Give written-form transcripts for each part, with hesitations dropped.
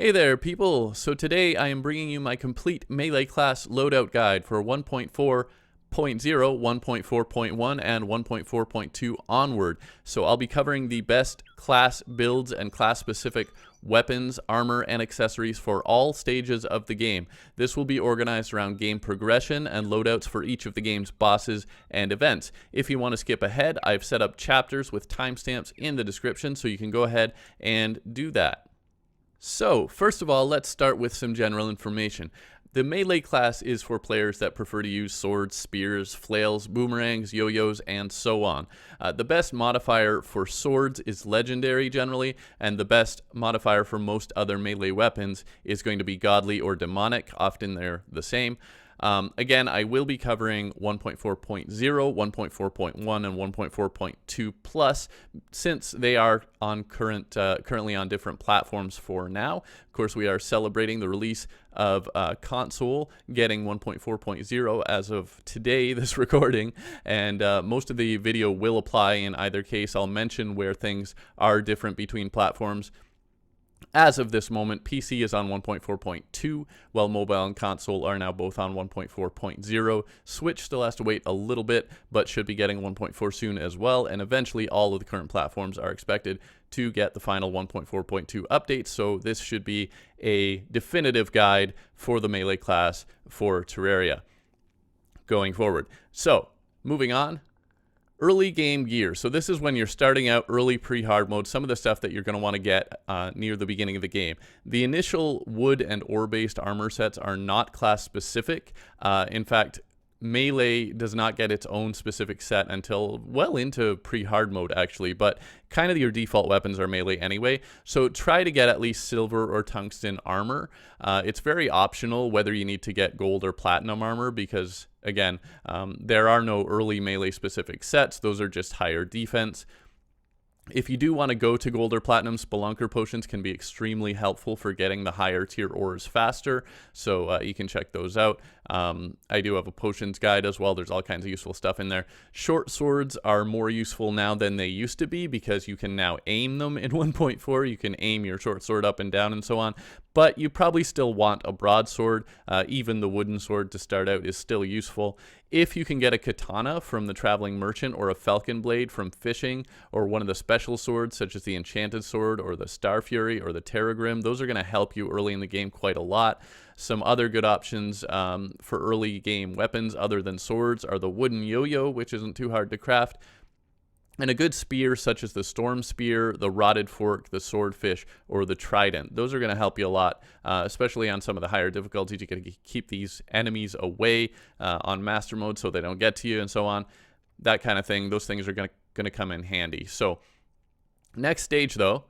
Hey there, people! So today I am bringing you my complete melee class loadout guide for 1.4.0, 1.4.1, and 1.4.2 onward. So I'll be covering the best class builds and class-specific weapons, armor, and accessories for all stages of the game. This will be organized around game progression and loadouts for each of the game's bosses and events. If you want to skip ahead, I've set up chapters with timestamps in the description, so you can go ahead and do that. So, first of all, let's start with some general information. The melee class is for players that prefer to use swords, spears, flails, boomerangs, yo-yos, and so on. The best modifier for swords is legendary generally, and the best modifier for most other melee weapons is going to be godly or demonic. Often they're the same. Again, I will be covering 1.4.0, 1.4.1, and 1.4.2 plus, since they are on currently on different platforms for now. Of course, we are celebrating the release of console, getting 1.4.0 as of today, this recording, and most of the video will apply in either case. I'll mention where things are different between platforms. As of this moment, PC is on 1.4.2, while mobile and console are now both on 1.4.0. Switch still has to wait a little bit, but should be getting 1.4 soon as well, and eventually all of the current platforms are expected to get the final 1.4.2 updates, so this should be a definitive guide for the melee class for Terraria going forward. So, moving on. Early game gear. So this is when you're starting out early pre-hard mode, some of the stuff that you're going to want to get near the beginning of the game. The initial wood and ore-based armor sets are not class specific. In fact, melee does not get its own specific set until well into pre-hard mode actually, but kind of your default weapons are melee anyway, so try to get at least silver or tungsten armor. It's very optional whether you need to get gold or platinum armor because, again, there are no early melee specific sets. Those are just higher defense. If you do want to go to gold or platinum, Spelunker potions can be extremely helpful for getting the higher tier ores faster, so you can check those out. I do have a potions guide as well. There's all kinds of useful stuff in there. Short swords are more useful now than they used to be because you can now aim them in 1.4. You can aim your short sword up and down and so on, but you probably still want a broadsword. Even the wooden sword to start out is still useful. If you can get a katana from the traveling merchant or a falcon blade from fishing or one of the special swords such as the enchanted sword or the star fury or the terragrim, those are going to help you early in the game quite a lot. Some other good options for early game weapons other than swords are the wooden yo-yo, which isn't too hard to craft, and a good spear such as the storm spear, the rotted fork, the swordfish, or the trident. Those are going to help you a lot, especially on some of the higher difficulties. You got to keep these enemies away on master mode so they don't get to you and so on. That kind of thing. Those things are going to come in handy. So next stage though,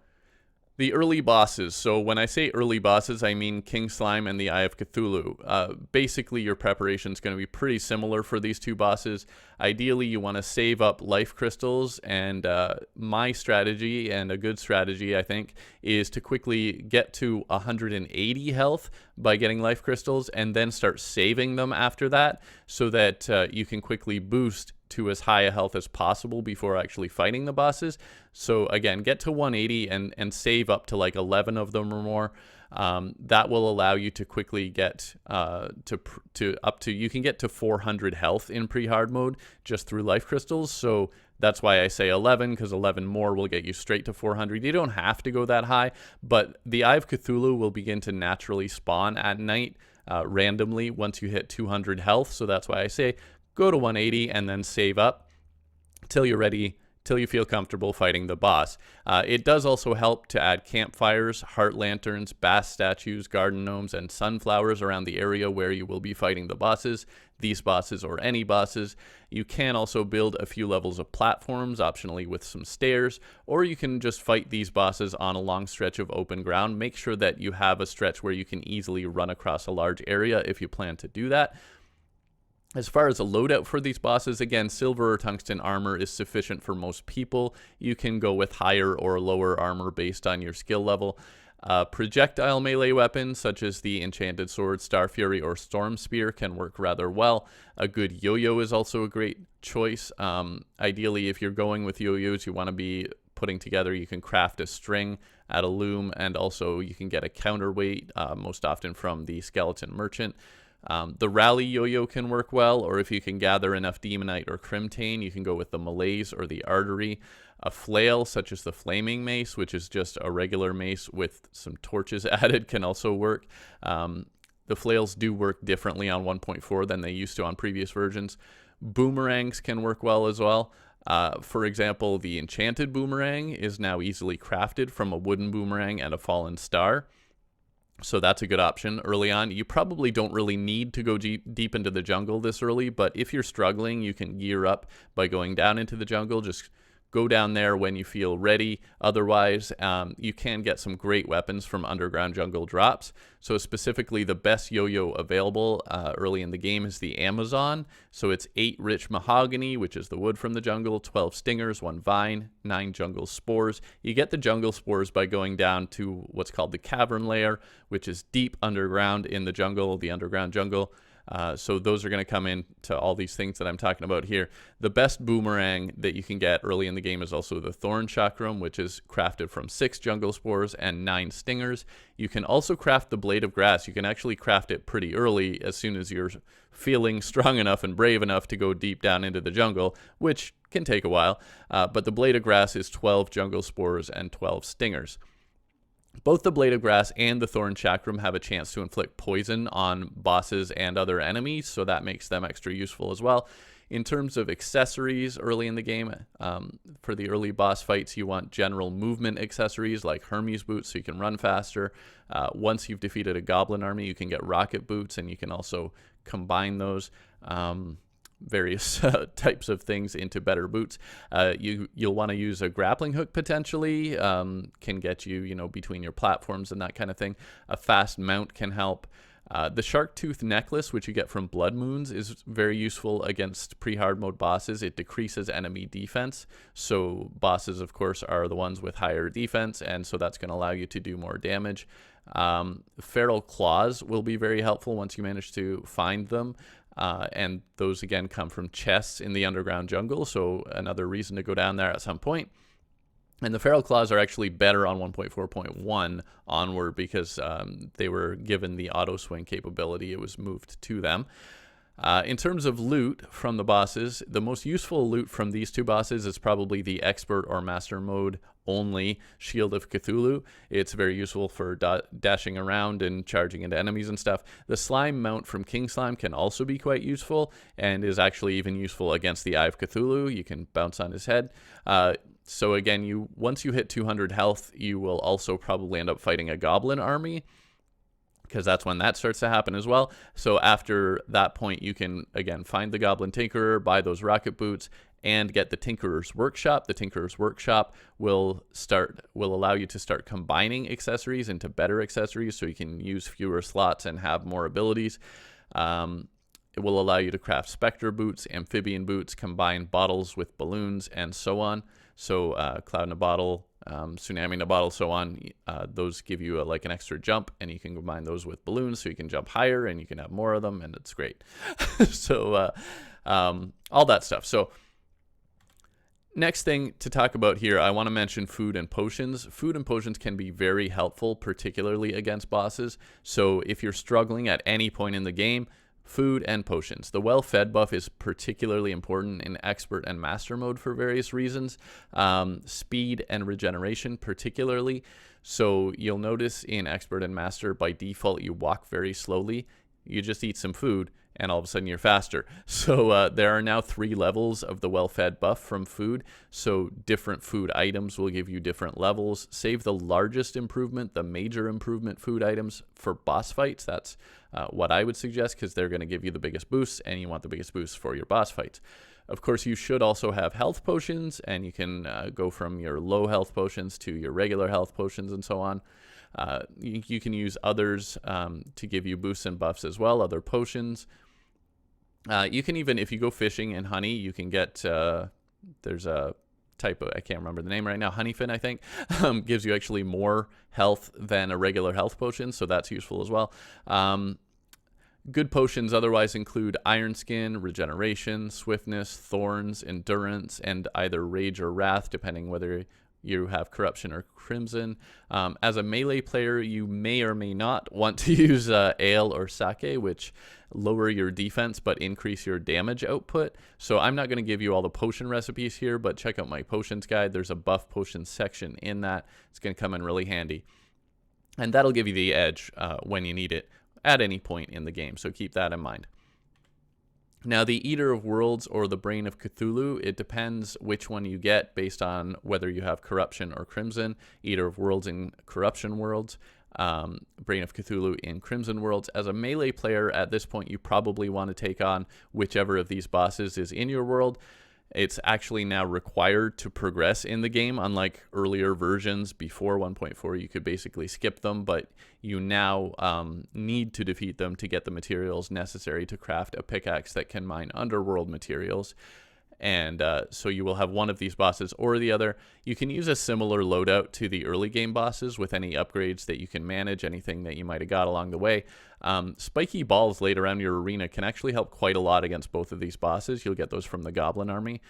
the early bosses. So when I say early bosses, I mean King Slime and the Eye of Cthulhu. Basically, your preparation is going to be pretty similar for these two bosses. Ideally, you want to save up life crystals, and my strategy, and a good strategy, I think, is to quickly get to 180 health by getting life crystals, and then start saving them after that, so that you can quickly boost to as high a health as possible before actually fighting the bosses. So again, get to 180 and save up to like 11 of them or more. That will allow you to quickly get you can get to 400 health in pre-hard mode just through life crystals. So that's why I say 11, because 11 more will get you straight to 400. You don't have to go that high, but the Eye of Cthulhu will begin to naturally spawn at night randomly once you hit 200 health. So that's why I say go to 180 and then save up till you're ready, till you feel comfortable fighting the boss. It does also help to add campfires, heart lanterns, bass statues, garden gnomes, and sunflowers around the area where you will be fighting the bosses, these bosses or any bosses. You can also build a few levels of platforms, optionally with some stairs, or you can just fight these bosses on a long stretch of open ground. Make sure that you have a stretch where you can easily run across a large area if you plan to do that. As far as a loadout for these bosses, again, silver or tungsten armor is sufficient for most people. You can go with higher or lower armor based on your skill level. Projectile melee weapons such as the enchanted sword, star fury, or storm spear can work rather well. A good yo-yo is also a great choice. Ideally, if you're going with yo-yos, you want to be putting together. You can craft a string at a loom, and also you can get a counterweight, most often from the skeleton merchant. The rally yo-yo can work well, or if you can gather enough demonite or crimtane, you can go with the malaise or the artery. A flail, such as the flaming mace, which is just a regular mace with some torches added, can also work. The flails do work differently on 1.4 than they used to on previous versions. Boomerangs can work well as well. For example, the enchanted boomerang is now easily crafted from a wooden boomerang and a fallen star. So that's a good option early on. You probably don't really need to go deep into the jungle this early, but if you're struggling, you can gear up by going down into the jungle. Just go down there when you feel ready. Otherwise, you can get some great weapons from underground jungle drops. So specifically, the best yo-yo available early in the game is the Amazon. So it's 8 rich mahogany, which is the wood from the jungle, 12 stingers, 1 vine, 9 jungle spores. You get the jungle spores by going down to what's called the cavern layer, which is deep underground in the jungle, the underground jungle. So those are going to come into all these things that I'm talking about here. The best boomerang that you can get early in the game is also the Thorn Chakram, which is crafted from 6 jungle spores and 9 stingers. You can also craft the Blade of Grass. You can actually craft it pretty early as soon as you're feeling strong enough and brave enough to go deep down into the jungle, which can take a while. But the Blade of Grass is 12 jungle spores and 12 stingers. Both the Blade of Grass and the Thorn Chakram have a chance to inflict poison on bosses and other enemies, so that makes them extra useful as well. In terms of accessories early in the game, for the early boss fights, you want general movement accessories like Hermes boots so you can run faster. Once you've defeated a goblin army, you can get rocket boots, and you can also combine those various types of things into better boots. You'll want to use a grappling hook potentially, can get you, between your platforms and that kind of thing. A fast mount can help. The shark tooth necklace, which you get from blood moons, is very useful against pre-hard mode bosses. It decreases enemy defense, so bosses, of course, are the ones with higher defense, and so that's going to allow you to do more damage. Feral claws will be very helpful once you manage to find them. And those, again, come from chests in the underground jungle, so another reason to go down there at some point. And the Feral Claws are actually better on 1.4.1 onward because they were given the auto-swing capability. It was moved to them. In terms of loot from the bosses, the most useful loot from these two bosses is probably the Expert or Master Mode only Shield of Cthulhu. It's very useful for dashing around and charging into enemies and stuff. The Slime mount from King Slime can also be quite useful and is actually even useful against the Eye of Cthulhu. You can bounce on his head. So again, once you hit 200 health, you will also probably end up fighting a goblin army, because that's when that starts to happen as well. So after that point, you can, again, find the Goblin Tinkerer, buy those rocket boots, and get the Tinkerer's Workshop. The Tinkerer's Workshop will allow you to start combining accessories into better accessories, so you can use fewer slots and have more abilities. It will allow you to craft Spectre boots, Amphibian boots, combine bottles with balloons, and so on. So Cloud in a Bottle, Tsunami in a Bottle, so on. Those give you like an extra jump, and you can combine those with balloons so you can jump higher and you can have more of them, and it's great. So all that stuff. So next thing to talk about here, I want to mention food and potions. Food and potions can be very helpful, particularly against bosses. So if you're struggling at any point in the game, food and potions. The well-fed buff is particularly important in Expert and Master mode for various reasons. Speed and regeneration particularly. So you'll notice in Expert and Master, by default, you walk very slowly. You just eat some food, and all of a sudden you're faster. So there are now 3 levels of the well-fed buff from food. So different food items will give you different levels. Save the largest improvement, the major improvement food items, for boss fights. That's what I would suggest, because they're going to give you the biggest boosts, and you want the biggest boosts for your boss fights. Of course, you should also have health potions, and you can go from your low health potions to your regular health potions and so on. You can use others to give you boosts and buffs as well, other potions. You can even, if you go fishing in honey, you can get, there's a type of, I can't remember the name right now, honeyfin, I think, gives you actually more health than a regular health potion, so that's useful as well. Good potions otherwise include Iron Skin, Regeneration, Swiftness, Thorns, Endurance, and either Rage or Wrath, depending whether you have corruption or crimson. As a melee player, you may or may not want to use ale or sake, which lower your defense but increase your damage output. So I'm not going to give you all the potion recipes here, but check out my potions guide. There's a buff potions section in that. It's going to come in really handy. And that'll give you the edge when you need it at any point in the game. So keep that in mind. Now, the Eater of Worlds or the Brain of Cthulhu, it depends which one you get based on whether you have Corruption or Crimson. Eater of Worlds in Corruption Worlds, Brain of Cthulhu in Crimson Worlds. As a melee player, at this point, you probably want to take on whichever of these bosses is in your world. It's actually now required to progress in the game. Unlike earlier versions before 1.4, you could basically skip them, but you now need to defeat them to get the materials necessary to craft a pickaxe that can mine underworld materials. And so you will have one of these bosses or the other. You can use a similar loadout to the early game bosses with any upgrades that you can manage, anything that you might have got along the way. Spiky balls laid around your arena can actually help quite a lot against both of these bosses. You'll get those from the Goblin Army.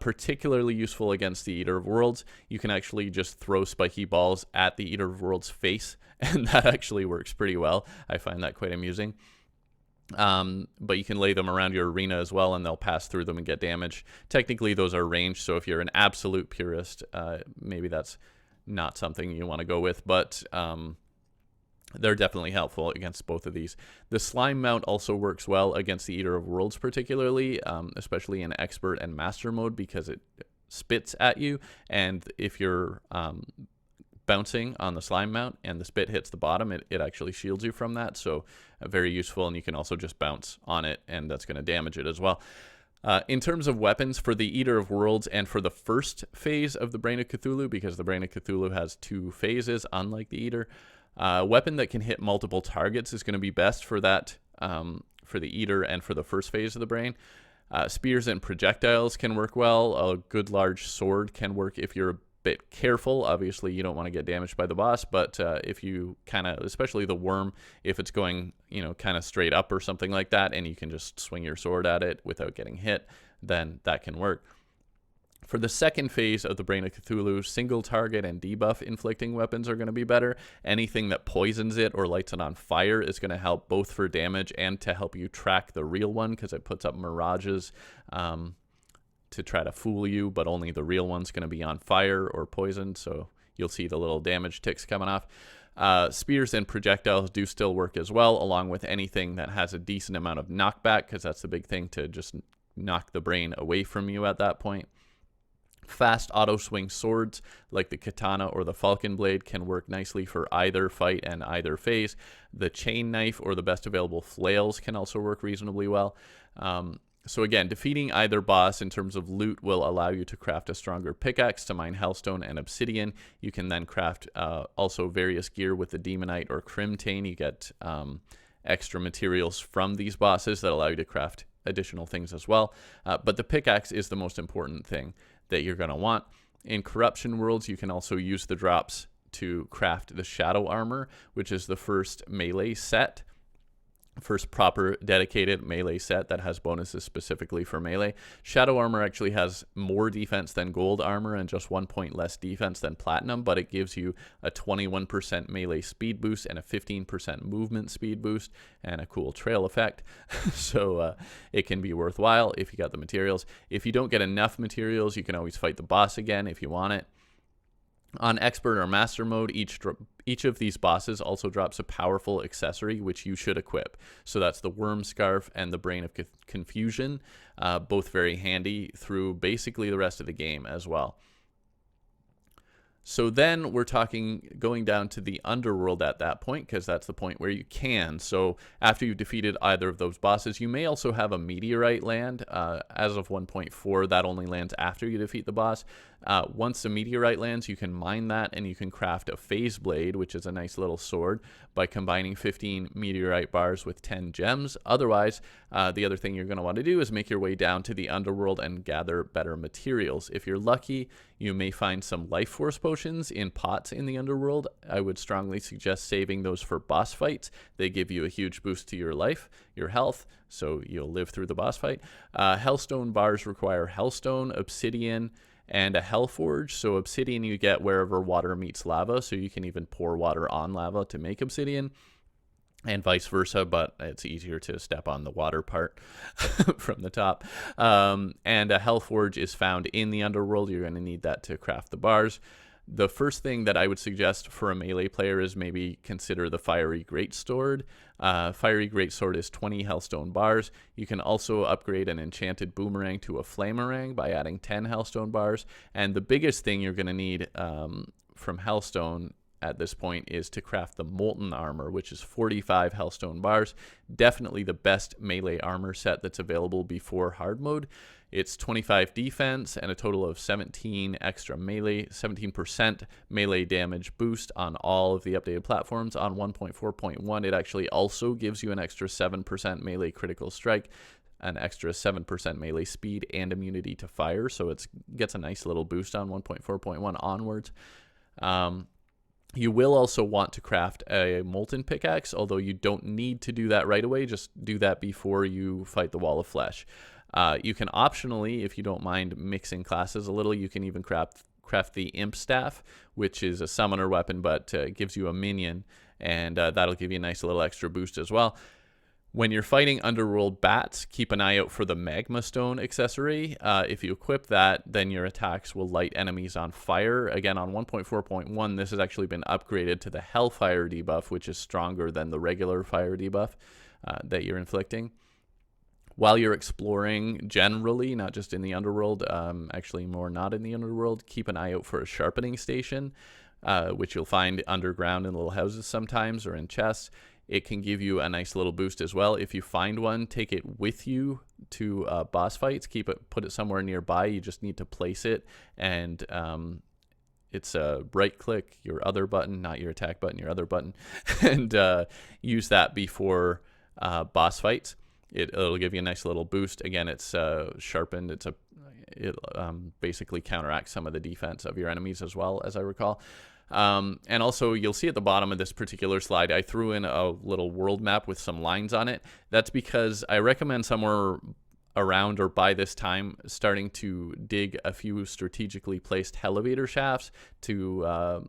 Particularly useful against the Eater of Worlds. You can actually just throw spiky balls at the Eater of Worlds' face, and that actually works pretty well. I find that quite amusing. But you can lay them around your arena as well, and they'll pass through them and get damage. Technically, those are ranged, so if you're an absolute purist, maybe that's not something you want to go with, but they're definitely helpful against both of these. The Slime Mount also works well against the Eater of Worlds particularly, especially in Expert and Master mode, because it spits at you, and if you're bouncing on the slime mount and the spit hits the bottom, it actually shields you from that. So very useful, and you can also just bounce on it, and that's going to damage it as well. In terms of weapons, for the Eater of Worlds and for the first phase of the Brain of Cthulhu, because the Brain of Cthulhu has 2 phases, unlike the Eater, a weapon that can hit multiple targets is going to be best for that, for the Eater and for the first phase of the Brain. Spears and projectiles can work well. A good large sword can work if you're a bit careful. Obviously, you don't want to get damaged by the boss, but if you kind of, especially the worm, if it's going, kind of straight up or something like that, and you can just swing your sword at it without getting hit, then that can work. For the second phase of the Brain of Cthulhu, single target and debuff inflicting weapons are going to be better. Anything that poisons it or lights it on fire is going to help both for damage and to help you track the real one, because it puts up mirages to try to fool you, but only the real one's going to be on fire or poisoned, so you'll see the little damage ticks coming off. Spears and projectiles do still work as well, along with anything that has a decent amount of knockback, because that's the big thing, to just knock the brain away from you at that point. Fast auto-swing swords like the katana or the falcon blade can work nicely for either fight and either phase. The chain knife or the best available flails can also work reasonably well. So again, defeating either boss in terms of loot will allow you to craft a stronger pickaxe to mine hellstone and obsidian. You can then craft also various gear with the demonite or crimtane. You get extra materials from these bosses that allow you to craft additional things as well. But the pickaxe is the most important thing that you're going to want. In Corruption Worlds, you can also use the drops to craft the Shadow Armor, which is the first melee set. First proper dedicated melee set that has bonuses specifically for melee. Shadow Armor actually has more defense than Gold Armor and just 1 point less defense than Platinum, but it gives you a 21% melee speed boost and a 15% movement speed boost and a cool trail effect. So it can be worthwhile if you got the materials. If you don't get enough materials, you can always fight the boss again if you want it. On Expert or Master mode, each of these bosses also drops a powerful accessory which you should equip. So that's the Worm Scarf and the Brain of Confusion, both very handy through basically the rest of the game as well. So then we're talking going down to the Underworld at that point, because that's the point where you can. So after you've defeated either of those bosses, you may also have a meteorite land. As of 1.4, that only lands after you defeat the boss. Once the meteorite lands, you can mine that, and you can craft a phase blade, which is a nice little sword, by combining 15 meteorite bars with 10 gems. Otherwise, the other thing you're going to want to do is make your way down to the Underworld and gather better materials. If you're lucky, you may find some life force potions in pots in the Underworld. I would strongly suggest saving those for boss fights. They give you a huge boost to your life, your health, so you'll live through the boss fight. Hellstone bars require hellstone, obsidian, and a hell forge. So obsidian you get wherever water meets lava, so you can even pour water on lava to make obsidian, and vice versa, but it's easier to step on the water part from the top. And a hell forge is found in the underworld. You're going to need that to craft the bars. The first thing that I would suggest for a melee player is maybe consider the Fiery Greatsword. Fiery Greatsword is 20 Hellstone bars. You can also upgrade an enchanted boomerang to a flamerang by adding 10 Hellstone bars. And the biggest thing you're going to need from Hellstone at this point is to craft the Molten Armor, which is 45 Hellstone bars. Definitely the best melee armor set that's available before hard mode. It's 25 defense and a total of 17 extra melee, 17% melee damage boost on all of the updated platforms. On 1.4.1, it actually also gives you an extra 7% melee critical strike, an extra 7% melee speed, and immunity to fire. So it gets a nice little boost on 1.4.1 onwards. You will also want to craft a molten pickaxe, although you don't need to do that right away. Just do that before you fight the Wall of Flesh. You can optionally, if you don't mind mixing classes a little, you can even craft the Imp Staff, which is a summoner weapon, but gives you a minion, and that'll give you a nice little extra boost as well. When you're fighting Underworld Bats, keep an eye out for the Magma Stone accessory. If you equip that, then your attacks will light enemies on fire. Again, on 1.4.1, this has actually been upgraded to the Hellfire debuff, which is stronger than the regular fire debuff that you're inflicting. While you're exploring generally, not just in the Underworld, actually more not in the Underworld, keep an eye out for a sharpening station, which you'll find underground in little houses sometimes or in chests. It can give you a nice little boost as well. If you find one, take it with you to boss fights. Put it somewhere nearby. You just need to place it, and it's a right click, your other button, not your attack button, your other button, and use that before boss fights. It'll give you a nice little boost. Again, it's sharpened. It basically counteracts some of the defense of your enemies as well, as I recall. And also, you'll see at the bottom of this particular slide, I threw in a little world map with some lines on it. That's because I recommend somewhere around or by this time starting to dig a few strategically placed elevator shafts to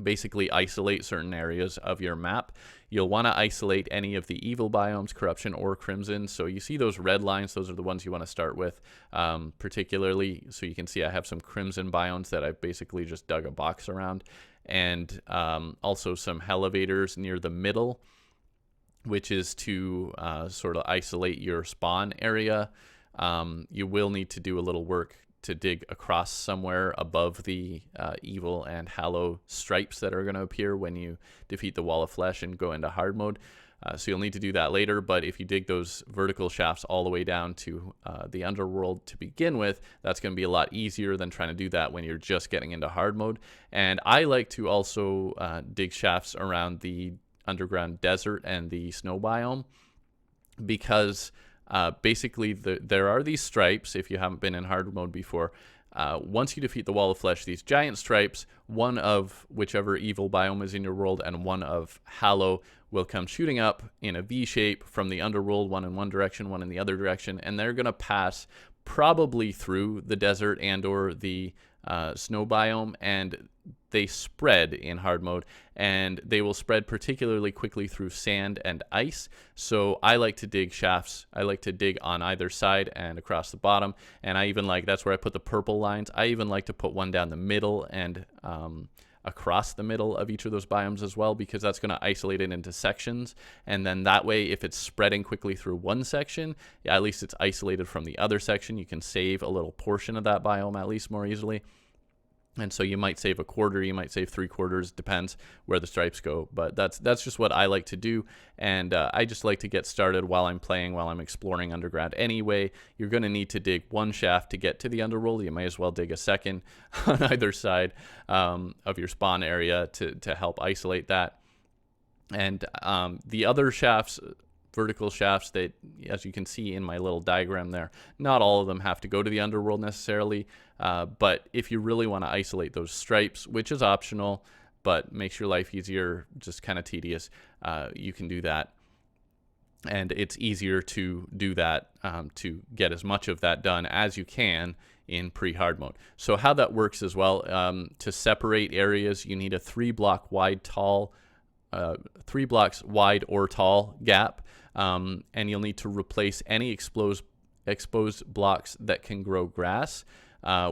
basically isolate certain areas of your map. You'll want to isolate any of the evil biomes, corruption or crimson. So you see those red lines, those are the ones you want to start with particularly. So you can see I have some crimson biomes that I've basically just dug a box around, and also some elevators near the middle, which is to sort of isolate your spawn area. You will need to do a little work to dig across somewhere above the evil and hallow stripes that are going to appear when you defeat the Wall of Flesh and go into hard mode. So you'll need to do that later, but if you dig those vertical shafts all the way down to the underworld to begin with, that's going to be a lot easier than trying to do that when you're just getting into hard mode. And I like to also dig shafts around the underground desert and the snow biome, because basically there are these stripes. If you haven't been in hard mode before, once you defeat the Wall of Flesh, these giant stripes, one of whichever evil biome is in your world and one of hallow, will come shooting up in a V shape from the underworld, one in one direction, one in the other direction, and they're going to pass probably through the desert and or the snow biome, and they spread in hard mode, and they will spread particularly quickly through sand and ice. So I like to dig shafts. I like to dig on either side and across the bottom, and I even like, that's where I put the purple lines. I even like to put one down the middle and across the middle of each of those biomes as well, because that's going to isolate it into sections, and then that way if it's spreading quickly through one section, at least it's isolated from the other section. You can save a little portion of that biome at least more easily. And so you might save a quarter, you might save 3/4, depends where the stripes go. But that's just what I like to do. And I just like to get started while I'm playing, while I'm exploring underground. Anyway, you're going to need to dig one shaft to get to the underworld. You may as well dig a second on either side of your spawn area to help isolate that. And the other shafts, vertical shafts, that, as you can see in my little diagram there, not all of them have to go to the underworld necessarily, but if you really want to isolate those stripes, which is optional but makes your life easier, just kind of tedious, you can do that. And it's easier to do that, to get as much of that done as you can in pre-hard mode. So how that works as well, to separate areas, you need a 3 blocks wide or tall gap, and you'll need to replace any exposed blocks that can grow grass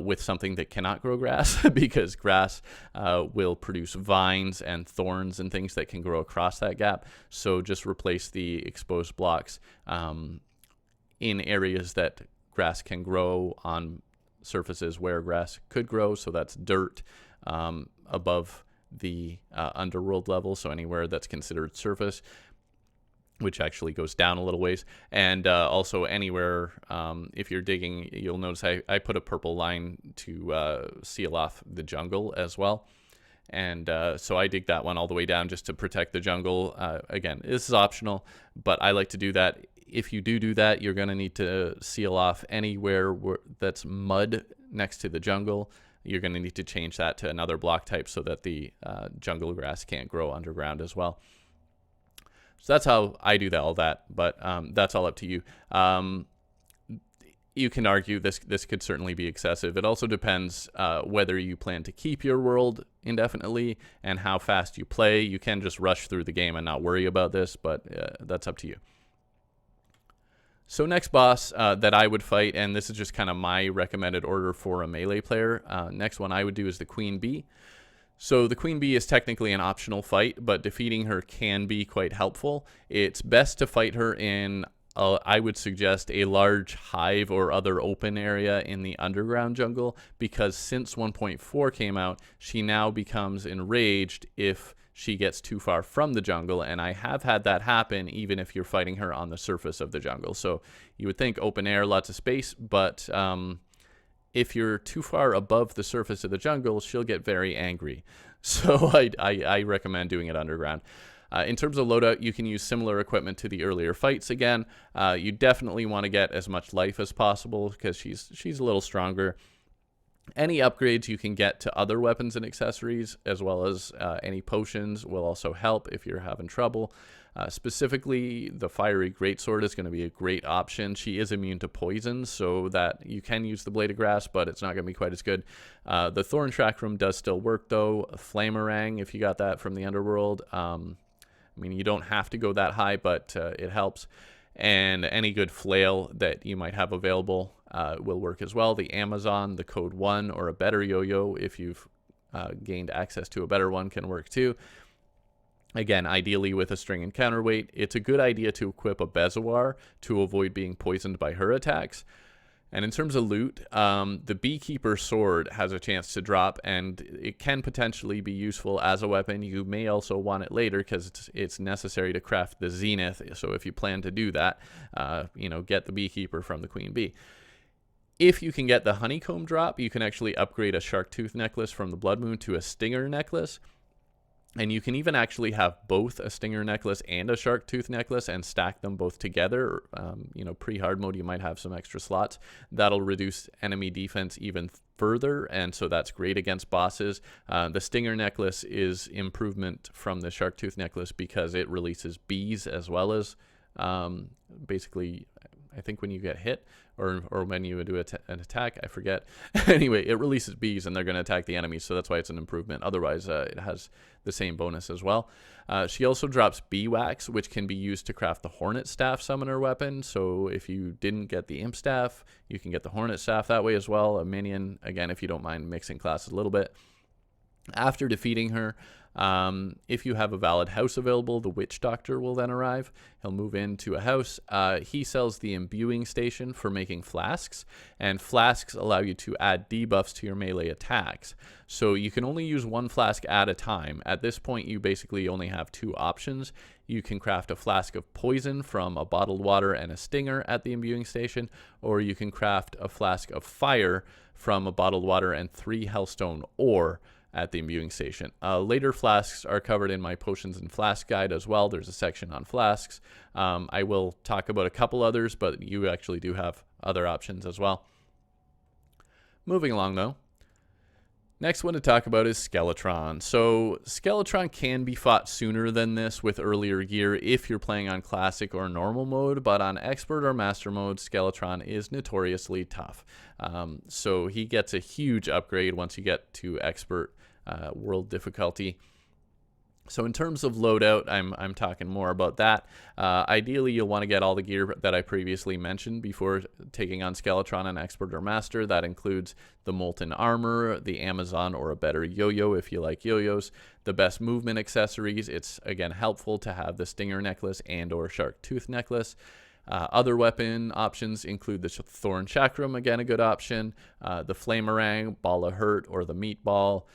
with something that cannot grow grass, because grass will produce vines and thorns and things that can grow across that gap. So just replace the exposed blocks in areas that grass can grow on surfaces where grass could grow. So that's dirt above the underworld level, so anywhere that's considered surface, which actually goes down a little ways, and also anywhere, if you're digging, you'll notice I put a purple line to seal off the jungle as well, and so I dig that one all the way down just to protect the jungle. Again, this is optional, but I like to do that. If you do that, you're going to need to seal off anywhere that's mud next to the jungle. You're going to need to change that to another block type so that the jungle grass can't grow underground as well. So that's how I do all that, but that's all up to you. You can argue this could certainly be excessive. It also depends whether you plan to keep your world indefinitely and how fast you play. You can just rush through the game and not worry about this, but that's up to you. So next boss that I would fight, and this is just kind of my recommended order for a melee player, next one I would do is the Queen Bee. So the Queen Bee is technically an optional fight, but defeating her can be quite helpful. It's best to fight her in, I would suggest, a large hive or other open area in the underground jungle, because since 1.4 came out, she now becomes enraged if she gets too far from the jungle, and I have had that happen even if you're fighting her on the surface of the jungle. So you would think open air, lots of space, but if you're too far above the surface of the jungle, she'll get very angry. So I recommend doing it underground. In terms of loadout, you can use similar equipment to the earlier fights again. You definitely want to get as much life as possible because she's a little stronger. Any upgrades you can get to other weapons and accessories, as well as any potions, will also help if you're having trouble. Specifically, the Fiery Greatsword is going to be a great option. She is immune to poison, so that you can use the Blade of Grass, but it's not going to be quite as good. The Thorn Chakram does still work, though. Flamerang, if you got that from the Underworld. I mean, you don't have to go that high, but it helps. And any good flail that you might have available will work as well. The Amazon, the Code 1, or a better yo-yo, if you've gained access to a better one, can work too. Again, ideally with a string and counterweight. It's a good idea to equip a Bezoar to avoid being poisoned by her attacks. And in terms of loot, the Beekeeper Sword has a chance to drop, and it can potentially be useful as a weapon. You may also want it later because it's necessary to craft the Zenith. So if you plan to do that, get the Beekeeper from the Queen Bee. If you can get the Honeycomb drop, you can actually upgrade a Shark Tooth necklace from the Blood Moon to a Stinger necklace. And you can even actually have both a Stinger necklace and a Shark Tooth necklace and stack them both together. Pre-hard mode, you might have some extra slots. That'll reduce enemy defense even further, and so that's great against bosses. The Stinger necklace is improvement from the Shark Tooth necklace because it releases bees as well as basically, I think when you get hit or when you do an attack, I forget. Anyway, it releases bees and they're going to attack the enemy, so that's why it's an improvement. Otherwise, it has the same bonus as well. She also drops bee wax, which can be used to craft the Hornet Staff summoner weapon. So if you didn't get the Imp Staff, you can get the Hornet Staff that way as well. A minion, again, if you don't mind mixing classes a little bit. After defeating her, if you have a valid house available, the Witch Doctor will then arrive. He'll move into a house. He sells the Imbuing Station for making flasks, and flasks allow you to add debuffs to your melee attacks. So you can only use one flask at a time. At this point, you basically only have two options. You can craft a flask of poison from a bottled water and a stinger at the Imbuing Station, or you can craft a flask of fire from a bottled water and 3 Hellstone ore at the Imbuing Station. Later flasks are covered in my Potions and Flask guide as well. There's a section on flasks. I will talk about a couple others, but you actually do have other options as well. Moving along though. Next one to talk about is Skeletron. So Skeletron can be fought sooner than this with earlier gear if you're playing on Classic or Normal mode, but on Expert or Master mode, Skeletron is notoriously tough. So he gets a huge upgrade once you get to Expert World difficulty. So in terms of loadout, I'm talking more about that. Ideally, you'll want to get all the gear that I previously mentioned before taking on Skeletron on Expert or Master. That includes the Molten Armor, the Amazon or a better yo-yo if you like yo-yos, the best movement accessories. It's, again, helpful to have the Stinger Necklace and or Shark Tooth Necklace. Other weapon options include the Thorn Chakram, again, a good option, the Flamerang, Ball of Hurt, or the Meatball.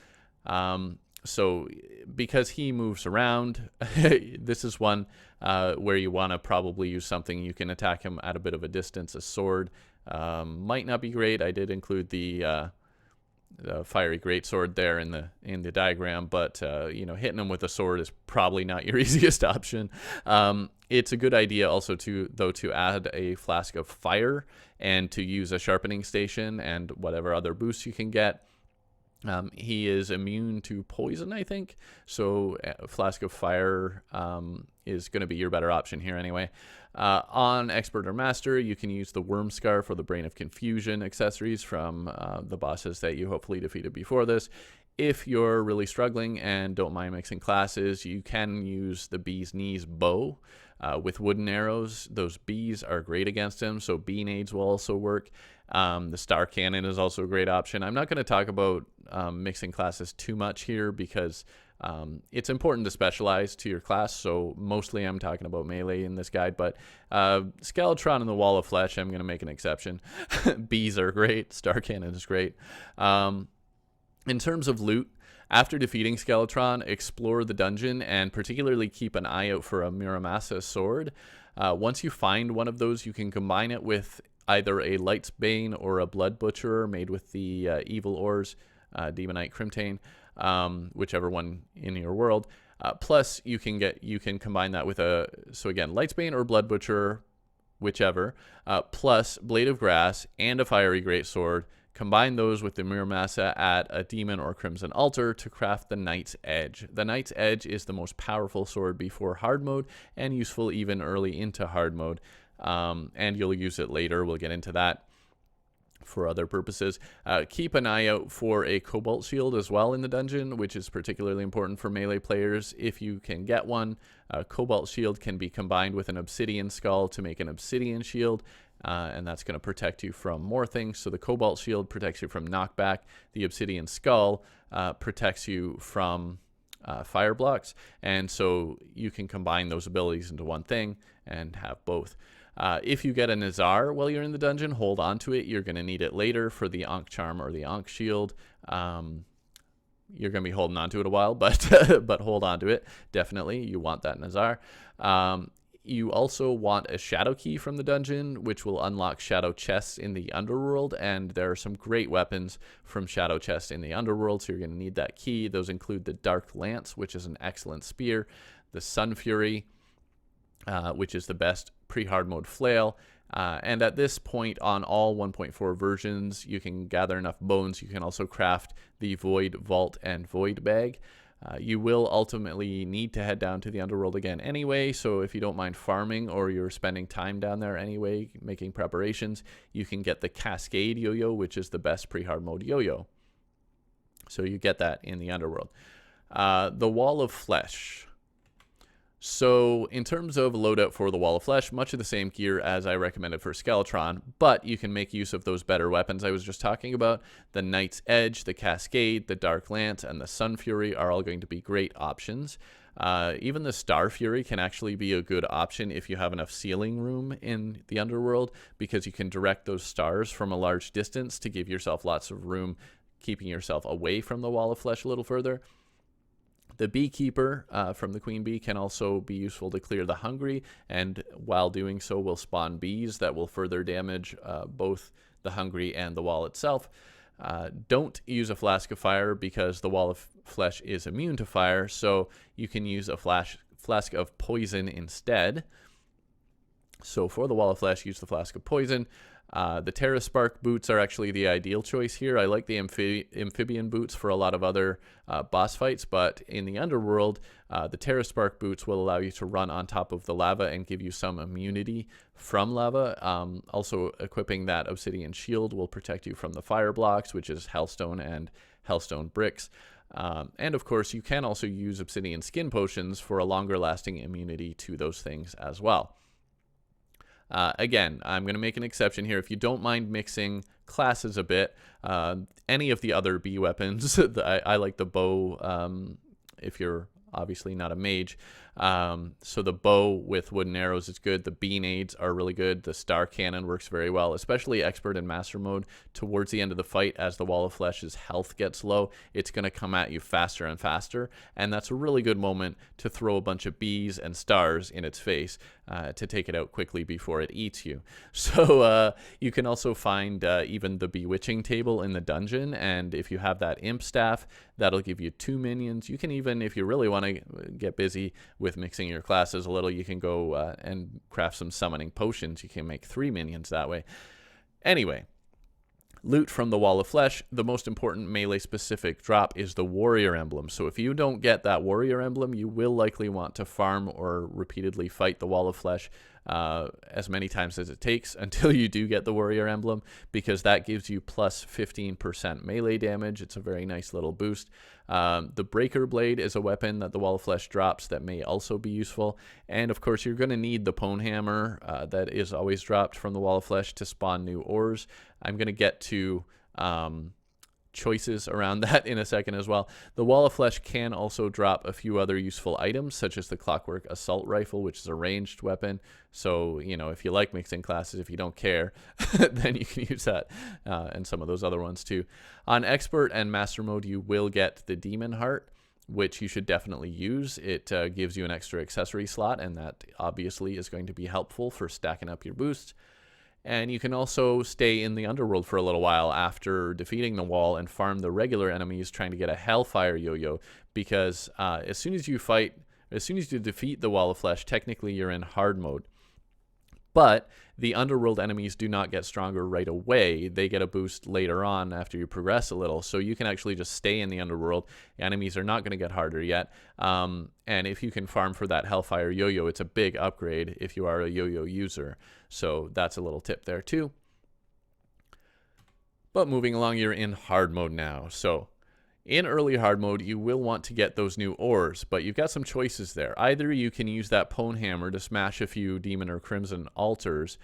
So because he moves around, this is one where you want to probably use something you can attack him at a bit of a distance. A sword might not be great. I did include the fiery greatsword there in the diagram, but you know, hitting him with a sword is probably not your easiest option. It's a good idea also to add a flask of fire and to use a sharpening station and whatever other boosts you can get. He is immune to poison, I think, so a flask of fire is going to be your better option here anyway. On Expert or Master, you can use the Worm Scarf or the Brain of Confusion accessories from the bosses that you hopefully defeated before this. If you're really struggling and don't mind mixing classes, you can use the Bee's Knees bow with wooden arrows. Those bees are great against him, so bee nades will also work. The Star Cannon is also a great option. I'm not going to talk about mixing classes too much here because it's important to specialize to your class, so mostly I'm talking about melee in this guide, but Skeletron and the Wall of Flesh, I'm going to make an exception. Bees are great. Star Cannon is great. In terms of loot, after defeating Skeletron, explore the dungeon and particularly keep an eye out for a Muramasa sword. Once you find one of those, you can combine it with either a Light's Bane or a Blood Butcherer made with the Evil Ores, Demonite, Crimtane, whichever one in your world. Plus, you can combine that with so again, Light's Bane or Blood Butcherer, whichever, plus Blade of Grass and a Fiery Greatsword. Combine those with the Muramasa at a Demon or Crimson Altar to craft the Knight's Edge. The Knight's Edge is the most powerful sword before hard mode and useful even early into hard mode. And you'll use it later. We'll get into that for other purposes. Keep an eye out for a Cobalt Shield as well in the dungeon, which is particularly important for melee players. If you can get one, Cobalt Shield can be combined with an Obsidian Skull to make an Obsidian Shield. And that's going to protect you from more things. So the Cobalt Shield protects you from knockback. The Obsidian Skull protects you from fire blocks. And so you can combine those abilities into one thing and have both. If you get a Nazar while you're in the dungeon, hold on to it. You're going to need it later for the Ankh Charm or the Ankh Shield. You're going to be holding on to it a while, but hold on to it. Definitely, you want that Nazar. You also want a Shadow Key from the dungeon, which will unlock Shadow Chests in the Underworld, and there are some great weapons from Shadow Chests in the Underworld, so you're going to need that key. Those include the Dark Lance, which is an excellent spear, the Sun Fury, which is the best pre-hard mode flail, and at this point on all 1.4 versions, you can gather enough bones. You can also craft the Void Vault and Void Bag. You will ultimately need to head down to the Underworld again anyway, so if you don't mind farming or you're spending time down there anyway, making preparations, you can get the Cascade Yo-Yo, which is the best pre-hard mode yo-yo. So you get that in the Underworld. The Wall of Flesh. So in terms of loadout for the Wall of Flesh, much of the same gear as I recommended for Skeletron, but you can make use of those better weapons I was just talking about. The Knight's Edge, the Cascade, the Dark Lance, and the Sun Fury are all going to be great options. Even the Star Fury can actually be a good option if you have enough ceiling room in the Underworld, because you can direct those stars from a large distance to give yourself lots of room, keeping yourself away from the Wall of Flesh a little further. The Beekeeper from the Queen Bee can also be useful to clear the hungry, and while doing so will spawn bees that will further damage both the hungry and the wall itself. Don't use a Flask of Fire because the Wall of Flesh is immune to fire, so you can use a Flask of Poison instead. So for the Wall of Flesh, use the Flask of Poison. The Terra Spark boots are actually the ideal choice here. I like the amphibian boots for a lot of other boss fights, but in the Underworld, the Terra Spark boots will allow you to run on top of the lava and give you some immunity from lava. Also, equipping that obsidian shield will protect you from the fire blocks, which is hellstone and hellstone bricks. And of course, you can also use obsidian skin potions for a longer lasting immunity to those things as well. Again, I'm going to make an exception here. If you don't mind mixing classes a bit, any of the other B weapons, I like the bow if you're obviously not a mage. So the bow with wooden arrows is good. The beanades are really good. The star cannon works very well, especially expert and master mode. Towards the end of the fight, as the wall of flesh's health gets low, it's going to come at you faster and faster, and that's a really good moment to throw a bunch of bees and stars in its face to take it out quickly before it eats you. So you can also find even the bewitching table in the dungeon, and if you have that imp staff, that'll give you 2 minions. You can even, if you really want to get busy with mixing your classes a little, you can go and craft some summoning potions. You can make 3 minions that way. Anyway, loot from the Wall of Flesh. The most important melee specific drop is the warrior emblem. So if you don't get that warrior emblem, you will likely want to farm or repeatedly fight the Wall of Flesh as many times as it takes until you do get the warrior emblem, because that gives you plus 15% melee damage. It's a very nice little boost. The breaker blade is a weapon that the Wall of Flesh drops that may also be useful, and of course you're going to need the pone hammer that is always dropped from the Wall of Flesh to spawn new ores. I'm going to get to choices around that in a second as well. The Wall of Flesh can also drop a few other useful items, such as the Clockwork Assault Rifle, which is a ranged weapon. So, you know, if you like mixing classes, if you don't care, then you can use that and some of those other ones too. On Expert and Master Mode, you will get the Demon Heart, which you should definitely use. It gives you an extra accessory slot, and that obviously is going to be helpful for stacking up your boosts. And you can also stay in the Underworld for a little while after defeating the wall and farm the regular enemies trying to get a Hellfire Yo-Yo, because as soon as you defeat the Wall of Flesh, technically you're in hard mode. But the Underworld enemies do not get stronger right away. They get a boost later on after you progress a little. So you can actually just stay in the Underworld. Enemies are not going to get harder yet. And if you can farm for that Hellfire Yo-Yo, it's a big upgrade if you are a Yo-Yo user. So that's a little tip there too. But moving along, you're in hard mode now. So in early hard mode, you will want to get those new ores, but you've got some choices there. Either you can use that pone hammer to smash a few demon or crimson altars,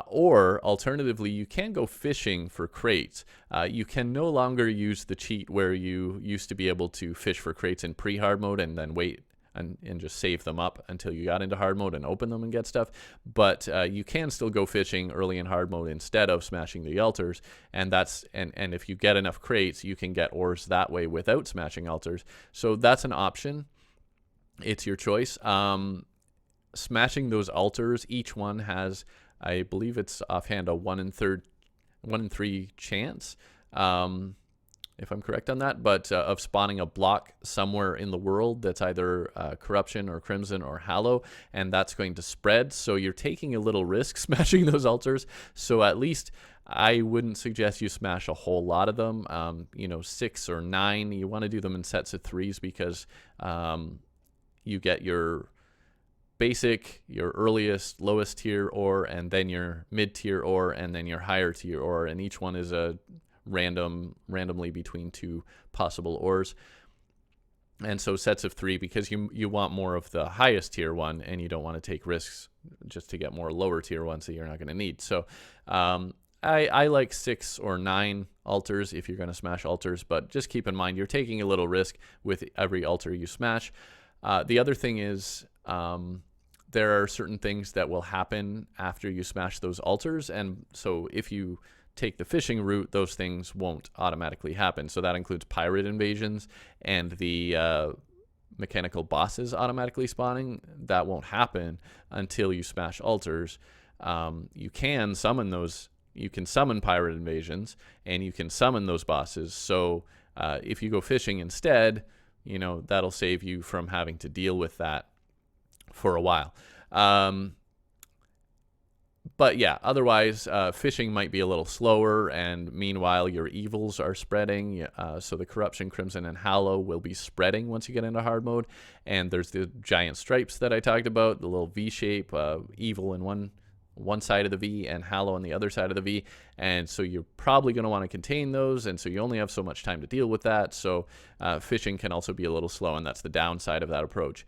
or alternatively, you can go fishing for crates. You can no longer use the cheat where you used to be able to fish for crates in pre-hard mode and then wait and just save them up until you got into hard mode and open them and get stuff. But you can still go fishing early in hard mode instead of smashing the altars, and if you get enough crates, you can get ores that way without smashing altars. So that's an option. It's your choice. Smashing those altars, each one has, I believe it's offhand, a 1 in 3 chance. If I'm correct on that, but of spawning a block somewhere in the world that's either corruption or crimson or hallow, and that's going to spread. So you're taking a little risk smashing those altars. So at least I wouldn't suggest you smash a whole lot of them. 6 or 9. You want to do them in sets of 3s because you get your basic, your earliest, lowest tier ore, and then your mid tier ore, and then your higher tier ore, and each one is a randomly between 2 possible ores. And so sets of 3, because you want more of the highest tier one, and you don't want to take risks just to get more lower tier ones that you're not going to need. So I like 6 or 9 altars if you're going to smash altars, but just keep in mind you're taking a little risk with every altar you smash. The other thing is there are certain things that will happen after you smash those altars, and so if you take the fishing route, those things won't automatically happen. So that includes pirate invasions and the mechanical bosses automatically spawning. That won't happen until you smash altars. You can summon those. You can summon pirate invasions, and you can summon those bosses. So if you go fishing instead, that'll save you from having to deal with that for a while. But yeah, otherwise, fishing might be a little slower, and meanwhile, your evils are spreading. So the Corruption, Crimson, and Hallow will be spreading once you get into hard mode. And there's the giant stripes that I talked about, the little V shape, evil in one side of the V and Hallow on the other side of the V. And so you're probably going to want to contain those, and so you only have so much time to deal with that. So fishing can also be a little slow, and that's the downside of that approach.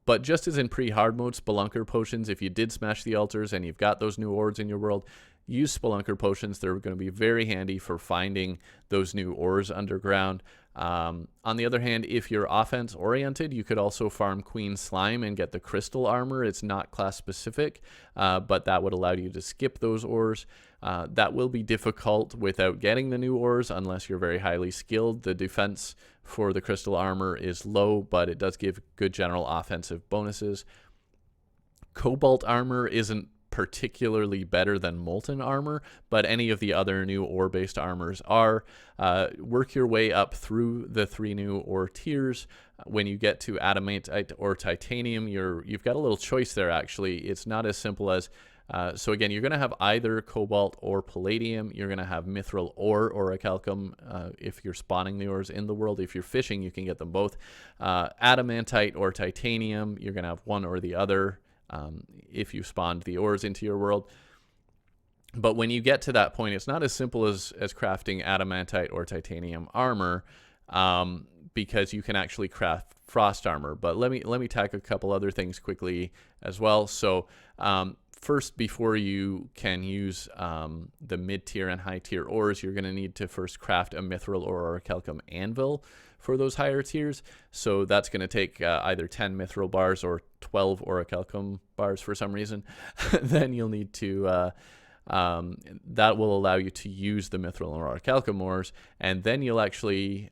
But just as in pre-hard mode, Spelunker Potions, if you did smash the altars and you've got those new ores in your world, use Spelunker Potions. They're going to be very handy for finding those new ores underground. On the other hand, if you're offense-oriented, you could also farm Queen Slime and get the crystal armor. It's not class-specific, but that would allow you to skip those ores. That will be difficult without getting the new ores unless you're very highly skilled. The defense for the crystal armor is low, but it does give good general offensive bonuses. Cobalt armor isn't particularly better than molten armor, but any of the other new ore-based armors are. Work your way up through the 3 new ore tiers. When you get to adamantite or titanium, you've got a little choice there, actually. It's not as simple as so again, you're going to have either cobalt or palladium. You're going to have mithril or orichalcum if you're spawning the ores in the world. If you're fishing, you can get them both. Adamantite or titanium, you're going to have one or the other if you spawned the ores into your world. But when you get to that point, it's not as simple as crafting adamantite or titanium armor, because you can actually craft frost armor. But let me tackle a couple other things quickly as well. So first, before you can use the mid-tier and high-tier ores, you're going to need to first craft a mithril or orichalcum anvil for those higher tiers. So that's going to take either 10 mithril bars or 12 orichalcum bars for some reason. Then you'll need to that will allow you to use the mithril or orichalcum ores, and then you'll actually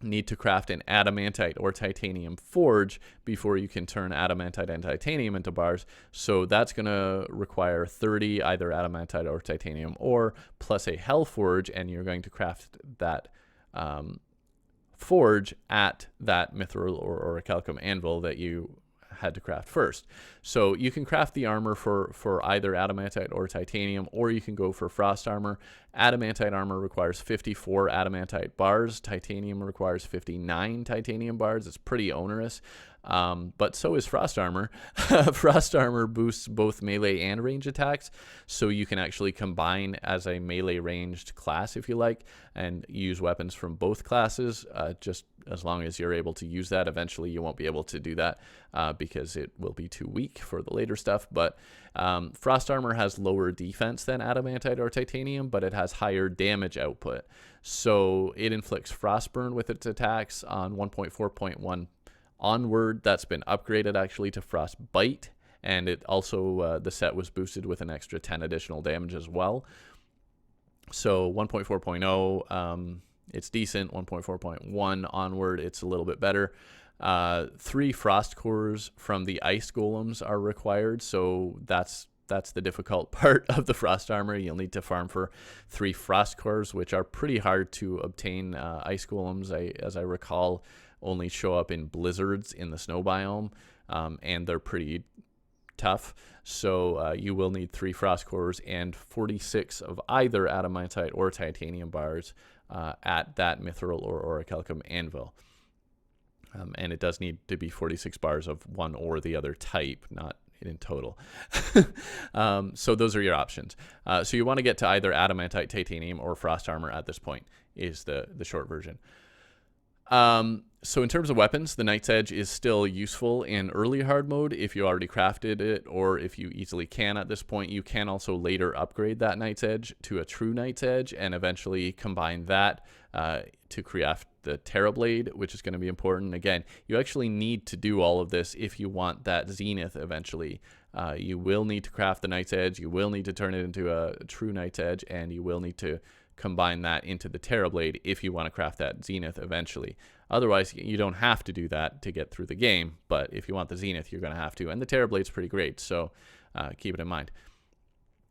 need to craft an adamantite or titanium forge before you can turn adamantite and titanium into bars. So that's going to require 30 either adamantite or titanium ore plus a hell forge, and you're going to craft that forge at that mithril or orichalcum anvil that you had to craft first. So you can craft the armor for either adamantite or titanium, or you can go for frost armor. Adamantite armor requires 54 adamantite bars. Titanium requires 59 titanium bars. It's pretty onerous. But so is frost armor. Frost armor boosts both melee and range attacks, so you can actually combine as a melee ranged class if you like, and use weapons from both classes, just as long as you're able to use that. Eventually you won't be able to do that because it will be too weak for the later stuff. But frost armor has lower defense than adamantite or titanium, but it has higher damage output. So it inflicts frostburn with its attacks on 1.4.1 onward. That's been upgraded actually to frostbite, and it also the set was boosted with an extra 10 additional damage as well. So 1.4.0 it's decent. 1.4.1 onward, it's a little bit better. 3 frost cores from the ice golems are required, so that's the difficult part of the frost armor. You'll need to farm for 3 frost cores, which are pretty hard to obtain. Ice golems, as I recall, only show up in blizzards in the snow biome, and they're pretty tough. So you will need 3 frost cores and 46 of either adamantite or titanium bars at that mithril or orichalcum anvil. And it does need to be 46 bars of one or the other type, not in total. So those are your options. So you want to get to either adamantite, titanium, or frost armor at this point is the short version. So in terms of weapons, the Knight's Edge is still useful in early hard mode if you already crafted it, or if you easily can at this point. You can also later upgrade that Knight's Edge to a true Knight's Edge and eventually combine that to craft the Terrablade, which is going to be important. Again, you actually need to do all of this if you want that Zenith eventually. You will need to craft the Knight's Edge, you will need to turn it into a true Knight's Edge, and you will need to combine that into the Terrablade if you want to craft that Zenith eventually. Otherwise, you don't have to do that to get through the game, but if you want the Zenith, you're going to have to. And the Terrablade's pretty great, so keep it in mind.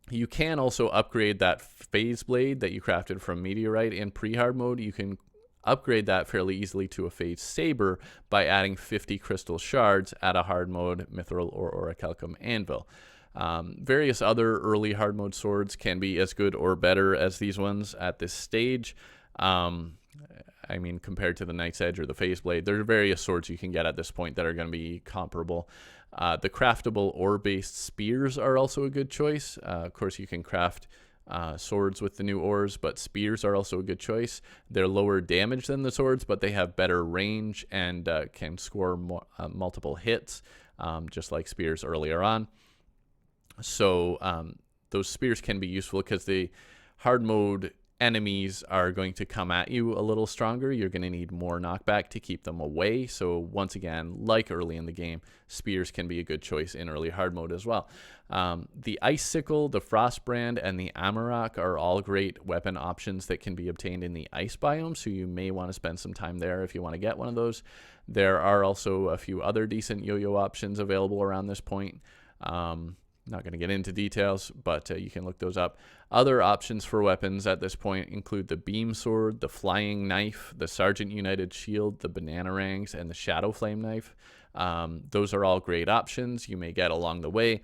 You can also upgrade that Phase Blade that you crafted from Meteorite in pre-hard mode. You can upgrade that fairly easily to a phase saber by adding 50 crystal shards at a hard mode mithril or orichalcum anvil. Various other early hard mode swords can be as good or better as these ones at this stage. I mean, compared to the Knight's Edge or the Phase Blade, there are various swords you can get at this point that are going to be comparable. The craftable ore-based spears are also a good choice. Of course, you can craft swords with the new ores, but spears are also a good choice. They're lower damage than the swords, but they have better range and can score multiple hits, just like spears earlier on. So those spears can be useful because the hard mode enemies are going to come at you a little stronger. You're going to need more knockback to keep them away. So once again, like early in the game, spears can be a good choice in early hard mode as well. The Icicle, the Frostbrand, and the Amarok are all great weapon options that can be obtained in the ice biome, so you may want to spend some time there if you want to get one of those. There are also a few other decent yo-yo options available around this point. Not going to get into details, but you can look those up. Other options for weapons at this point include the Beam Sword, the Flying Knife, the Sergeant United Shield, the Bananarangs, and the Shadow Flame Knife. Those are all great options you may get along the way.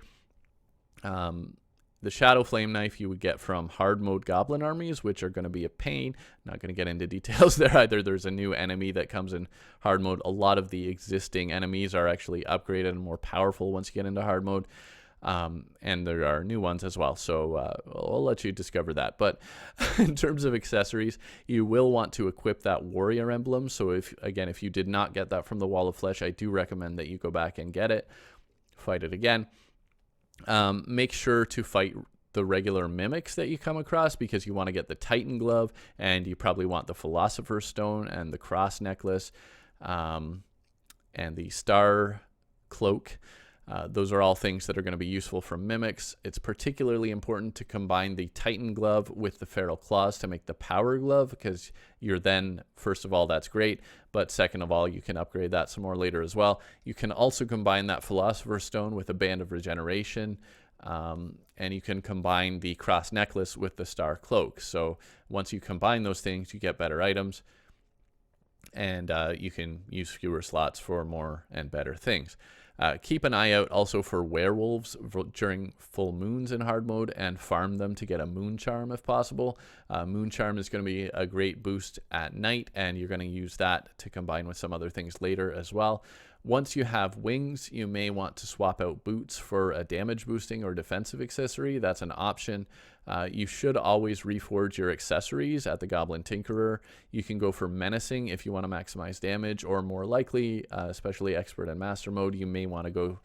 The Shadow Flame Knife you would get from hard mode goblin armies, which are going to be a pain. Not going to get into details there either. There's a new enemy that comes in hard mode. A lot of the existing enemies are actually upgraded and more powerful once you get into hard mode. And there are new ones as well, so I'll let you discover that. But in terms of accessories, you will want to equip that warrior emblem. So if you did not get that from the Wall of Flesh, I do recommend that you go back and get it, fight it again. Make sure to fight the regular mimics that you come across, because you want to get the Titan Glove, and you probably want the Philosopher's Stone and the Cross Necklace, and the Star Cloak. Those are all things that are going to be useful from mimics. It's particularly important to combine the Titan Glove with the Feral Claws to make the Power Glove, because you're then, first of all, that's great, but second of all, you can upgrade that some more later as well. You can also combine that Philosopher's Stone with a Band of Regeneration, and you can combine the Cross Necklace with the Star Cloak. So once you combine those things, you get better items, and you can use fewer slots for more and better things. Keep an eye out also for werewolves during full moons in hard mode, and farm them to get a moon charm if possible. Moon charm is going to be a great boost at night, and you're going to use that to combine with some other things later as well. Once you have wings, you may want to swap out boots for a damage boosting or defensive accessory. That's an option. You should always reforge your accessories at the Goblin Tinkerer. You can go for menacing if you want to maximize damage, or more likely, especially expert and master mode, you may want to go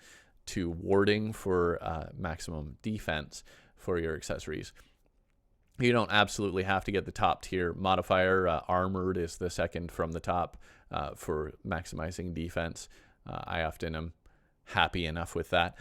to warding for maximum defense for your accessories. You don't absolutely have to get the top tier modifier. Armored is the second from the top for maximizing defense. I often am happy enough with that.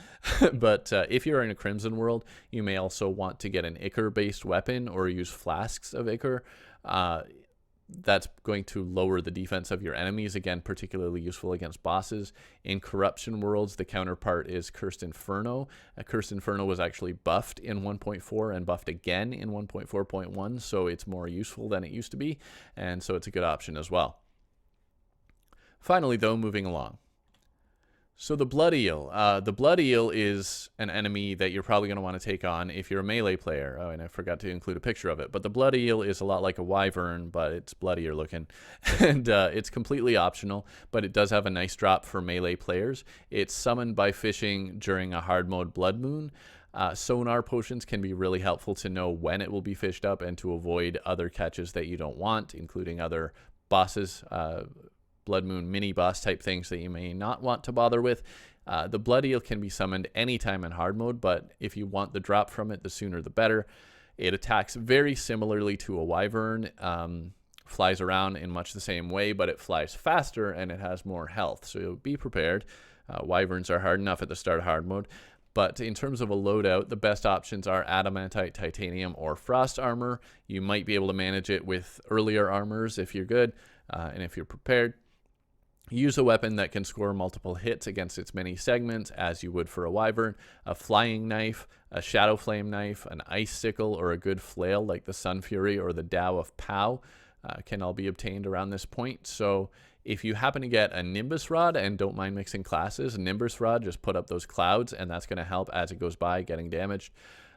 But if you're in a Crimson world, you may also want to get an Ichor-based weapon or use flasks of Ichor. That's going to lower the defense of your enemies, again, particularly useful against bosses. In Corruption worlds, the counterpart is Cursed Inferno. Cursed Inferno was actually buffed in 1.4 and buffed again in 1.4.1, so it's more useful than it used to be, and so it's a good option as well. Finally, though, moving along. So the Blood Eel. The Blood Eel is an enemy that you're probably going to want to take on if you're a melee player. Oh, and I forgot to include a picture of it. But the Blood Eel is a lot like a wyvern, but it's bloodier looking. And it's completely optional, but it does have a nice drop for melee players. It's summoned by fishing during a hard mode blood moon. Sonar potions can be really helpful to know when it will be fished up and to avoid other catches that you don't want, including other bosses, Blood Moon mini boss type things that you may not want to bother with. The Blood Eel can be summoned anytime in hard mode, but if you want the drop from it, the sooner the better. It attacks very similarly to a wyvern, flies around in much the same way, but it flies faster and it has more health, so be prepared. Wyverns are hard enough at the start of hard mode. But in terms of a loadout, the best options are adamantite, titanium, or frost armor. You might be able to manage it with earlier armors if you're good and if you're prepared. Use a weapon that can score multiple hits against its many segments, as you would for a wyvern. A flying knife, a shadow flame knife, an ice sickle, or a good flail like the Sun Fury or the Tao of Pow can all be obtained around this point. So if you happen to get a Nimbus Rod and don't mind mixing classes, a Nimbus Rod, just put up those clouds, and that's going to help as it goes by getting damaged.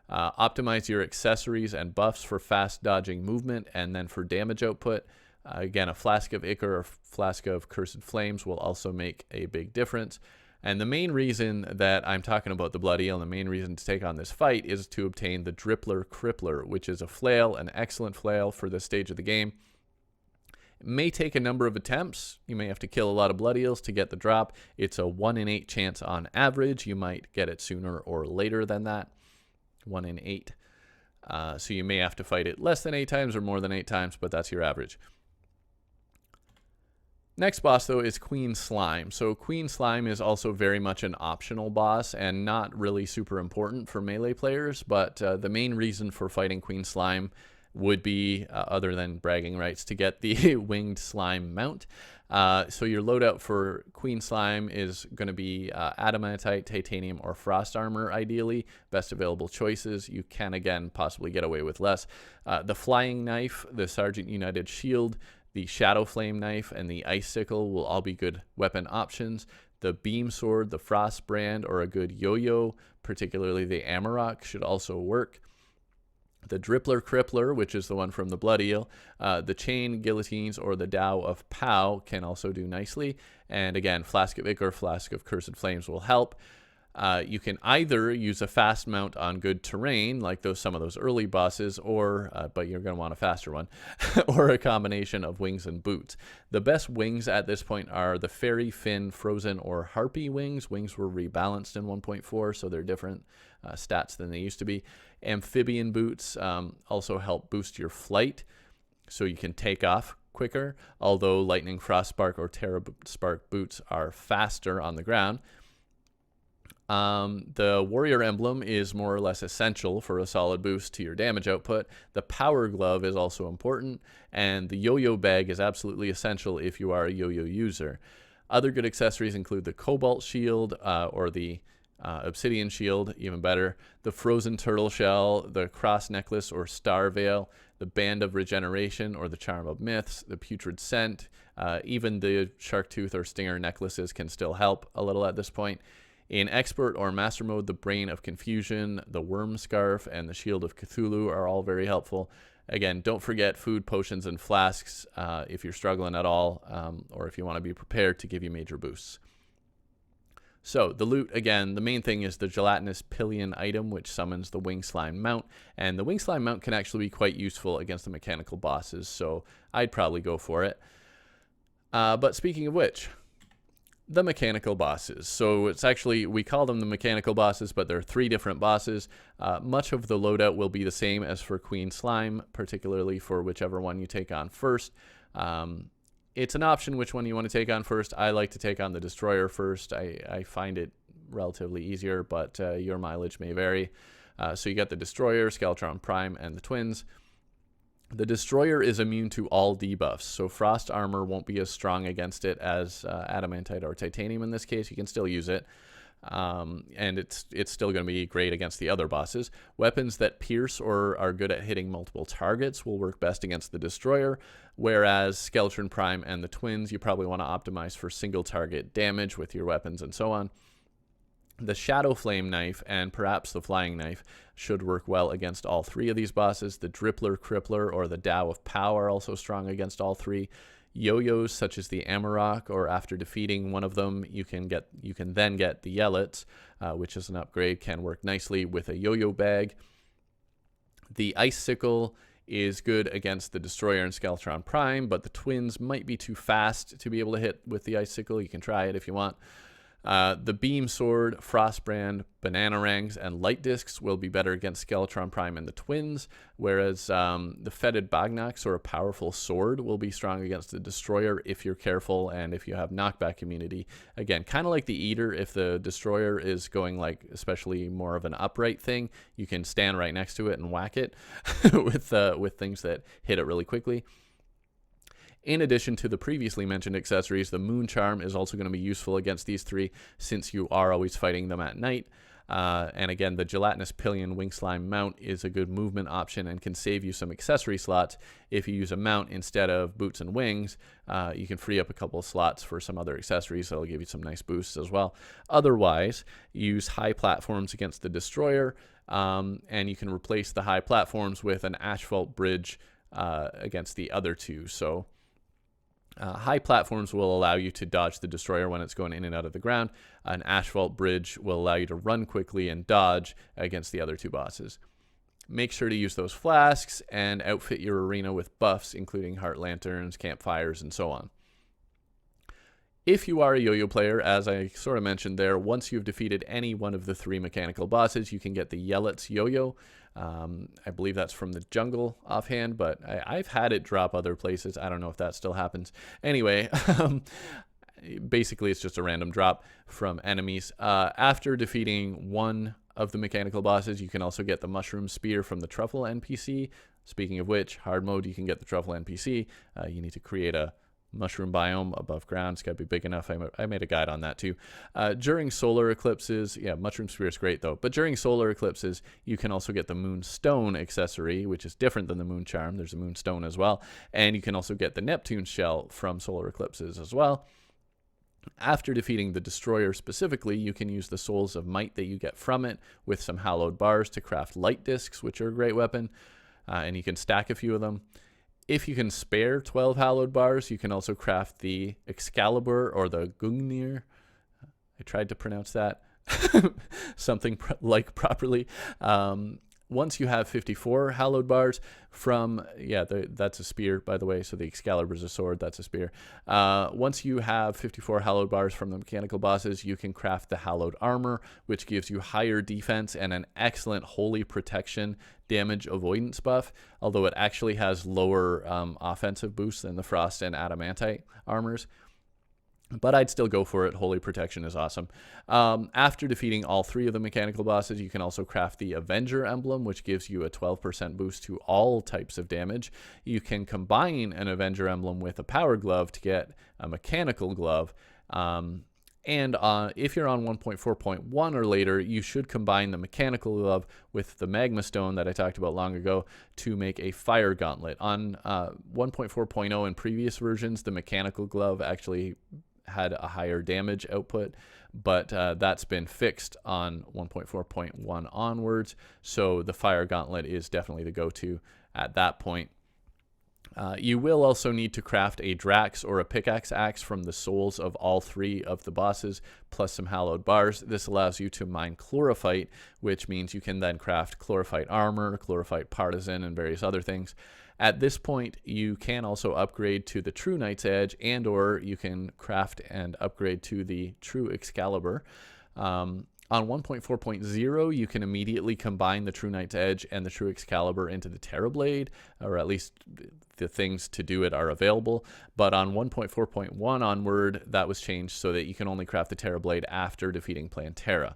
Optimize your accessories and buffs for fast dodging movement, and then for damage output. Again, a Flask of Ichor or Flask of Cursed Flames will also make a big difference. And the main reason that I'm talking about the Blood Eel, and the main reason to take on this fight, is to obtain the Drippler Crippler, which is a flail, an excellent flail for this stage of the game. It may take a number of attempts. You may have to kill a lot of Blood Eels to get the drop. It's a 1 in 8 chance on average. You might get it sooner or later than that. 1 in 8. So you may have to fight it less than 8 times or more than 8 times, but that's your average. Next boss, though, is Queen Slime. So Queen Slime is also very much an optional boss and not really super important for melee players, but the main reason for fighting Queen Slime would be, other than bragging rights, to get the Winged Slime mount. So your loadout for Queen Slime is going to be Adamantite, Titanium, or Frost Armor, ideally. Best available choices. You can, again, possibly get away with less. The Flying Knife, the Sergeant United Shield, the Shadow Flame Knife, and the Ice Sickle will all be good weapon options. The Beam Sword, the Frost Brand, or a good Yo-Yo, particularly the Amarok, should also work. The Drippler Crippler, which is the one from the Blood Eel, the Chain Guillotines, or the Dow of Pow can also do nicely. And again, Flask of Ichor, Flask of Cursed Flames will help. You can either use a fast mount on good terrain, like some of those early bosses, or but you're going to want a faster one, or a combination of wings and boots. The best wings at this point are the Fairy, Fin, Frozen, or Harpy wings. Wings were rebalanced in 1.4, so they're different stats than they used to be. Amphibian boots also help boost your flight, so you can take off quicker, although Lightning, Frostspark, or Terra Spark boots are faster on the ground. The Warrior Emblem is more or less essential for a solid boost to your damage output. The Power Glove is also important, and the Yo-Yo Bag is absolutely essential if you are a yo-yo user. Other good accessories include the Cobalt Shield, or the Obsidian Shield, even better, the Frozen Turtle Shell, the Cross Necklace or Star Veil, the Band of Regeneration or the Charm of Myths, the Putrid Scent, even the Shark Tooth or Stinger necklaces can still help a little at this point. In Expert or Master Mode, the Brain of Confusion, the Worm Scarf, and the Shield of Cthulhu are all very helpful. Again, don't forget food, potions, and flasks if you're struggling at all, or if you want to be prepared to give you major boosts. So the loot, again, the main thing is the gelatinous pillion item, which summons the Wing Slime mount. And the Wing Slime mount can actually be quite useful against the mechanical bosses, so I'd probably go for it. But speaking of which, the mechanical bosses. So it's actually, we call them the mechanical bosses, but there are 3 different bosses. Much of the loadout will be the same as for Queen Slime, particularly for whichever one you take on first. It's an option which one you want to take on first. I like to take on the Destroyer first. I find it relatively easier, but your mileage may vary. So you got the Destroyer, Skeletron Prime, and the Twins. The Destroyer is immune to all debuffs, so Frost Armor won't be as strong against it as Adamantite or Titanium in this case. You can still use it, and it's still going to be great against the other bosses. Weapons that pierce or are good at hitting multiple targets will work best against the Destroyer, whereas Skeletron Prime and the Twins, you probably want to optimize for single target damage with your weapons and so on. The Shadow Flame Knife and perhaps the Flying Knife should work well against all 3 of these bosses. The Drippler Crippler or the Dow of Pow are also strong against all 3. Yo-yos such as the Amarok, or after defeating one of them, you can then get the Yellets, which is an upgrade, can work nicely with a yo-yo bag. The Ice Sickle is good against the Destroyer and Skeletron Prime, but the Twins might be too fast to be able to hit with the Ice Sickle. You can try it if you want. The Beam Sword, Frostbrand, Bananarangs, and Light Discs will be better against Skeletron Prime and the Twins, whereas the Fetid Bagnax, or a powerful sword, will be strong against the Destroyer if you're careful and if you have knockback immunity. Again, kind of like the Eater, if the Destroyer is going like especially more of an upright thing, you can stand right next to it and whack it with things that hit it really quickly. In addition to the previously mentioned accessories, the Moon Charm is also going to be useful against these 3 since you are always fighting them at night. And again, the gelatinous pillion wing slime mount is a good movement option and can save you some accessory slots. If you use a mount instead of boots and wings, you can free up a couple of slots for some other accessories that'll give you some nice boosts as well. Otherwise, use high platforms against the destroyer, and you can replace the high platforms with an asphalt bridge against the other two. So high platforms will allow you to dodge the destroyer when it's going in and out of the ground. An asphalt bridge will allow you to run quickly and dodge against the other two bosses. Make sure to use those flasks and outfit your arena with buffs, including heart lanterns, campfires, and so on. If you are a yo-yo player, as I sort of mentioned there, once you've defeated any one of the 3 mechanical bosses, you can get the Yellet's yo-yo. I believe that's from the jungle offhand, but I've had it drop other places. I don't know if that still happens. Anyway, basically it's just a random drop from enemies. After defeating one of the mechanical bosses, you can also get the mushroom spear from the truffle NPC. Speaking of which, hard mode, you can get the truffle NPC. You need to create a mushroom biome above ground. It's got to be big enough. I made a guide on that too. During solar eclipses, yeah, mushroom spear is great though, but during solar eclipses, you can also get the moonstone accessory, which is different than the moon charm. There's a moonstone as well. And you can also get the Neptune shell from solar eclipses as well. After defeating the destroyer specifically, you can use the souls of might that you get from it with some hallowed bars to craft light discs, which are a great weapon. And you can stack a few of them. If you can spare 12 hallowed bars, you can also craft the Excalibur or the Gungnir. I tried to pronounce that something like properly. Once you have 54 hallowed bars from, that's a spear, by the way, so the Excalibur is a sword, that's a spear. Once you have 54 hallowed bars from the mechanical bosses, you can craft the hallowed armor, which gives you higher defense and an excellent holy protection damage avoidance buff, although it actually has lower offensive boosts than the frost and adamantite armors. But I'd still go for it. Holy protection is awesome. After defeating all 3 of the mechanical bosses, you can also craft the Avenger emblem, which gives you a 12% boost to all types of damage. You can combine an Avenger emblem with a power glove to get a mechanical glove. And if you're on 1.4.1 or later, you should combine the mechanical glove with the magma stone that I talked about long ago to make a fire gauntlet. On 1.4.0 and previous versions, the mechanical glove actually had a higher damage output, but that's been fixed on 1.4.1 onwards, so the fire gauntlet is definitely the go-to at that point. You will also need to craft a Drax or a pickaxe axe from the souls of all 3 of the bosses, plus some hallowed bars. This allows you to mine chlorophyte, which means you can then craft chlorophyte armor, chlorophyte partisan, and various other things. At this point, you can also upgrade to the True Knight's Edge, and or you can craft and upgrade to the True Excalibur. On 1.4.0, you can immediately combine the True Knight's Edge and the True Excalibur into the Terrablade, or at least the things to do it are available. But on 1.4.1 onward, that was changed so that you can only craft the Terrablade after defeating Plantera.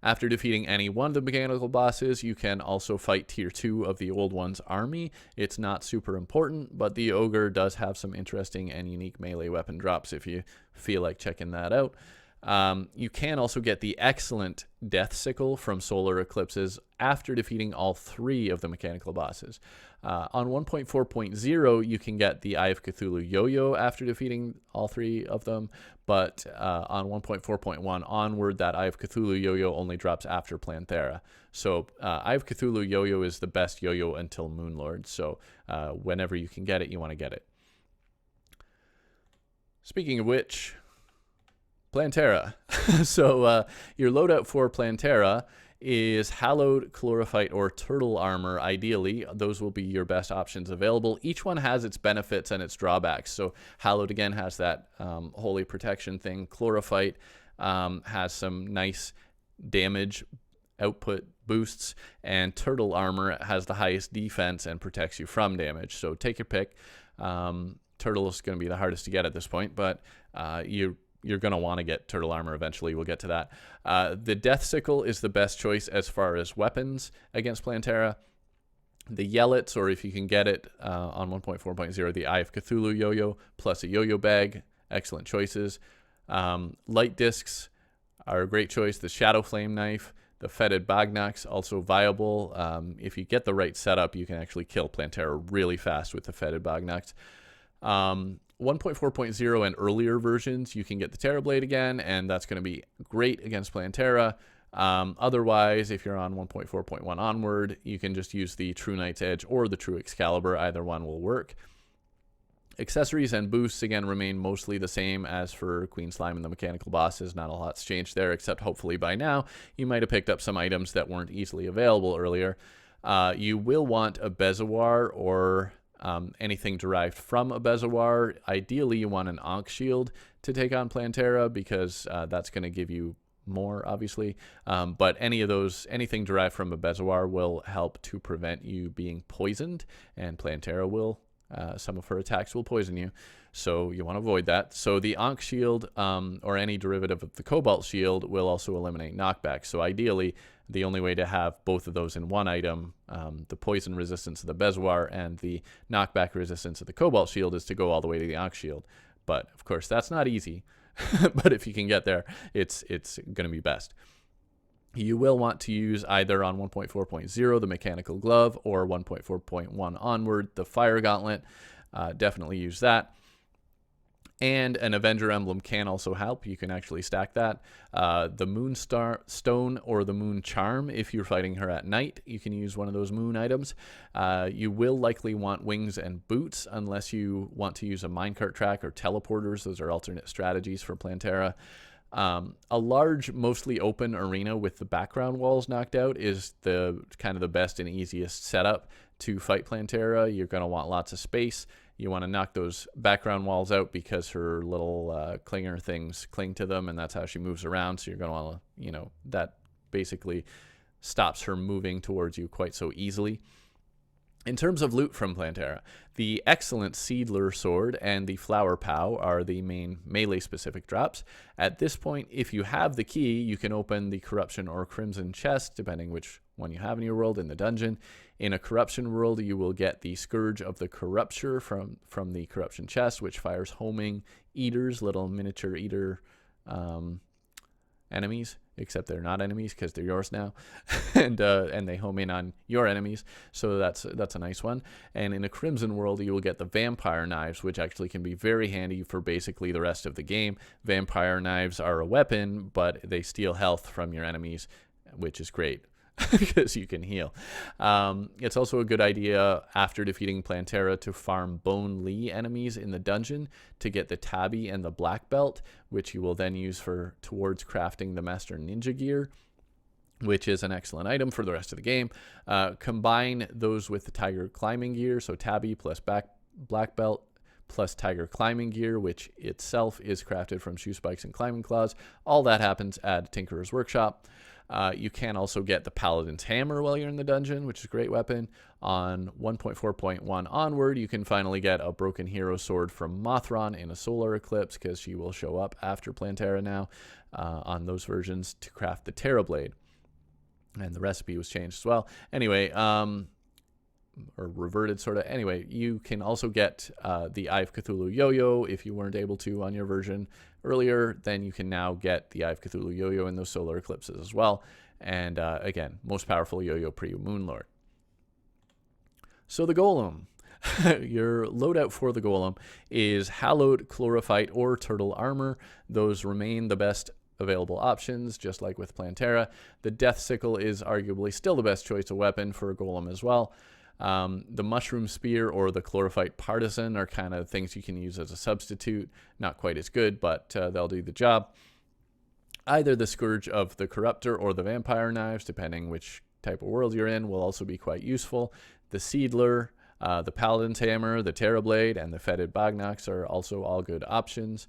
After defeating any one of the mechanical bosses, you can also fight Tier 2 of the Old One's army. It's not super important, but the Ogre does have some interesting and unique melee weapon drops if you feel like checking that out. You can also get the excellent Death Sickle from Solar Eclipses after defeating all 3 of the mechanical bosses. On 1.4.0, you can get the Eye of Cthulhu Yo-Yo after defeating all 3 of them, but on 1.4.1 onward, that Eye of Cthulhu Yo-Yo only drops after Plantera. So Eye of Cthulhu Yo-Yo is the best yo-yo until Moonlord, so whenever you can get it, you want to get it. Speaking of which, Plantera. So your loadout for Plantera is hallowed chlorophyte or turtle armor. Ideally, those will be your best options available. Each one has its benefits and its drawbacks. So hallowed again has that holy protection thing. Chlorophyte has some nice damage output boosts, and turtle armor has the highest defense and protects you from damage. So take your pick. Turtle is going to be the hardest to get at this point, but you're going to want to get turtle armor eventually. We'll get to that. The Death Sickle is the best choice as far as weapons against Plantera. The Yellets, or if you can get it on 1.4.0, the Eye of Cthulhu Yo-Yo plus a yo-yo bag. Excellent choices. Light discs are a great choice. The Shadow Flame Knife, the Fetid Bagnax, also viable. If you get the right setup, you can actually kill Plantera really fast with the Fetid Bagnax. 1.4.0 and earlier versions, you can get the Terrorblade again, and that's going to be great against Plantera. Otherwise, if you're on 1.4.1 onward, you can just use the True Knight's Edge or the True Excalibur. Either one will work. Accessories and boosts, again, remain mostly the same as for Queen Slime and the mechanical bosses. Not a lot's changed there, except hopefully by now you might have picked up some items that weren't easily available earlier. You will want a Bezoar or anything derived from a Bezoar. Ideally, you want an Ankh Shield to take on Plantera, because that's going to give you more, obviously. But anything derived from a Bezoar will help to prevent you being poisoned, and Plantera will. Some of her attacks will poison you, so you want to avoid that. So the Ankh Shield, or any derivative of the Cobalt Shield, will also eliminate knockback. So ideally, the only way to have both of those in one item, the poison resistance of the Bezoar and the knockback resistance of the Cobalt Shield, is to go all the way to the Ankh Shield. But of course, that's not easy. But if you can get there, it's going to be best. You will want to use either on 1.4.0 the Mechanical Glove, or 1.4.1 onward the Fire Gauntlet. Definitely use that. And an Avenger Emblem can also help. You can actually stack that. The Moon Stone or the Moon Charm, if you're fighting her at night, you can use one of those moon items. You will likely want wings and boots, unless you want to use a minecart track or teleporters. Those are alternate strategies for Plantera. A large, mostly open arena with the background walls knocked out is the kind of the best and easiest setup to fight Plantera. You're going to want lots of space. You want to knock those background walls out because her little clinger things cling to them, and that's how she moves around. So you're going to want to, that basically stops her moving towards you quite so easily. In terms of loot from Plantera, the excellent Seedler Sword and the Flower Pow are the main melee-specific drops. At this point, if you have the key, you can open the Corruption or Crimson chest, depending which one you have in your world, in the dungeon. In a Corruption world, you will get the Scourge of the Corrupture from the Corruption chest, which fires homing eaters, little miniature eater enemies, except they're not enemies because they're yours now, and they home in on your enemies, so that's a nice one. And in a Crimson world, you will get the Vampire Knives, which actually can be very handy for basically the rest of the game. Vampire Knives are a weapon, but they steal health from your enemies, which is great because you can heal. It's also a good idea after defeating Plantera to farm Bone Lee enemies in the dungeon to get the Tabby and the Black Belt, which you will then use towards crafting the Master Ninja Gear, which is an excellent item for the rest of the game. Combine those with the Tiger Climbing Gear, so Tabby plus Black Belt plus Tiger Climbing Gear, which itself is crafted from shoe spikes and climbing claws. All that happens at Tinkerer's Workshop. You can also get the Paladin's Hammer while you're in the dungeon, which is a great weapon. On 1.4.1 onward, you can finally get a Broken Hero Sword from Mothron in a solar eclipse, because she will show up after Plantera now on those versions, to craft the Terrorblade. And the recipe was changed as well. Anyway, or reverted sort of. Anyway, you can also get the Eye of Cthulhu Yo-Yo if you weren't able to on your version earlier. Then you can now get the Eye of Cthulhu Yo-Yo in those solar eclipses as well. And again, most powerful yo-yo pre-Moonlord. So the Golem. Your loadout for the Golem is Hallowed, Chlorophyte, or Turtle Armor. Those remain the best available options, just like with Plantera. The Death Sickle is arguably still the best choice of weapon for a Golem as well. The Mushroom Spear or the Chlorophyte Partisan are kind of things you can use as a substitute. Not quite as good, but they'll do the job. Either the Scourge of the Corruptor or the Vampire Knives, depending which type of world you're in, will also be quite useful. The Seedler, the Paladin's Hammer, the Terrorblade, and the Fetid Bagnax are also all good options,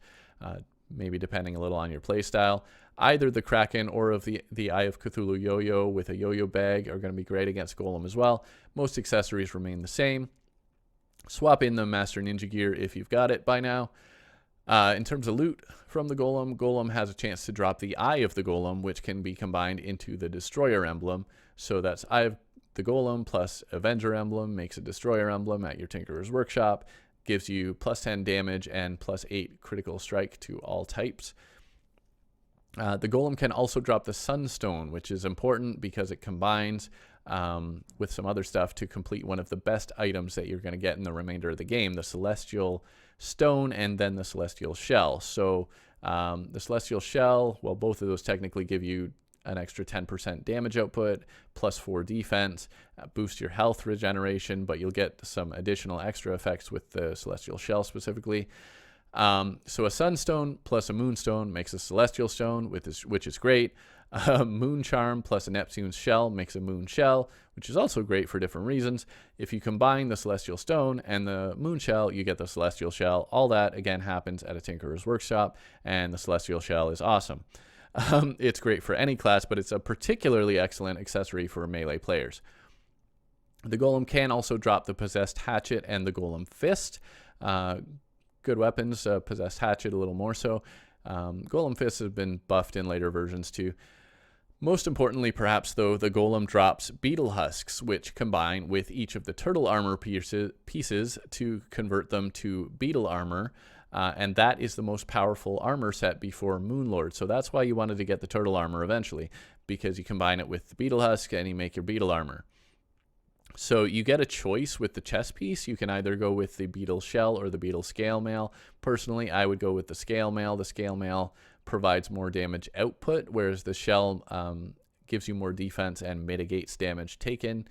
maybe depending a little on your playstyle. Either the Kraken or of the Eye of Cthulhu Yo-Yo with a yo-yo bag are going to be great against Golem as well. Most accessories remain the same. Swap in the Master Ninja Gear if you've got it by now. In terms of loot from the Golem, Golem has a chance to drop the Eye of the Golem, which can be combined into the Destroyer Emblem. So that's Eye of the Golem plus Avenger Emblem makes a Destroyer Emblem at your Tinkerer's Workshop. Gives you plus 10 damage and plus 8 critical strike to all types. The Golem can also drop the Sunstone, which is important because it combines with some other stuff to complete one of the best items that you're going to get in the remainder of the game, the Celestial Stone and then the Celestial Shell. So the Celestial Shell, well, both of those technically give you an extra 10% damage output, plus 4 defense, boost your health regeneration, but you'll get some additional extra effects with the Celestial Shell specifically. So a Sunstone plus a Moonstone makes a Celestial Stone, which is great. Moon Charm plus a Neptune's Shell makes a Moon Shell, which is also great for different reasons. If you combine the Celestial Stone and the Moon Shell, you get the Celestial Shell. All that, again, happens at a Tinkerer's Workshop, and the Celestial Shell is awesome. It's great for any class, but it's a particularly excellent accessory for melee players. The Golem can also drop the Possessed Hatchet and the Golem Fist. Good weapons, Possessed Hatchet a little more so. Golem Fists have been buffed in later versions too. Most importantly, perhaps, though, the Golem drops Beetle Husks, which combine with each of the Turtle Armor pieces to convert them to Beetle Armor, and that is the most powerful armor set before Moonlord. So that's why you wanted to get the Turtle Armor eventually, because you combine it with the Beetle Husk and you make your Beetle Armor. So you get a choice with the chest piece. You can either go with the Beetle Shell or the Beetle Scale Mail. Personally, I would go with the Scale Mail. The Scale Mail provides more damage output, whereas the Shell gives you more defense and mitigates damage taken.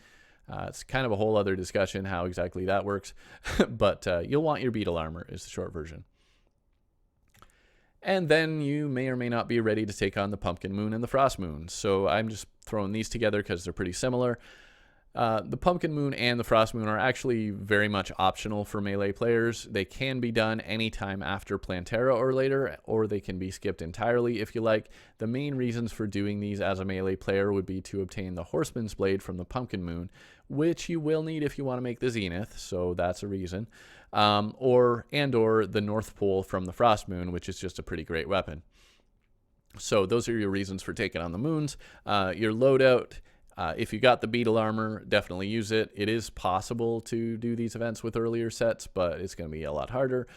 It's kind of a whole other discussion how exactly that works, but you'll want your Beetle Armor is the short version. And then you may or may not be ready to take on the Pumpkin Moon and the Frost Moon. So I'm just throwing these together because they're pretty similar. The Pumpkin Moon and the Frost Moon are actually very much optional for melee players. They can be done anytime after Plantera or later, or they can be skipped entirely if you like. The main reasons for doing these as a melee player would be to obtain the Horseman's Blade from the Pumpkin Moon, which you will need if you want to make the Zenith, so that's a reason. Or the North Pole from the Frost Moon, which is just a pretty great weapon. So those are your reasons for taking on the moons. Your loadout. If you got the Beetle Armor, definitely use it. It is possible to do these events with earlier sets, but it's going to be a lot harder.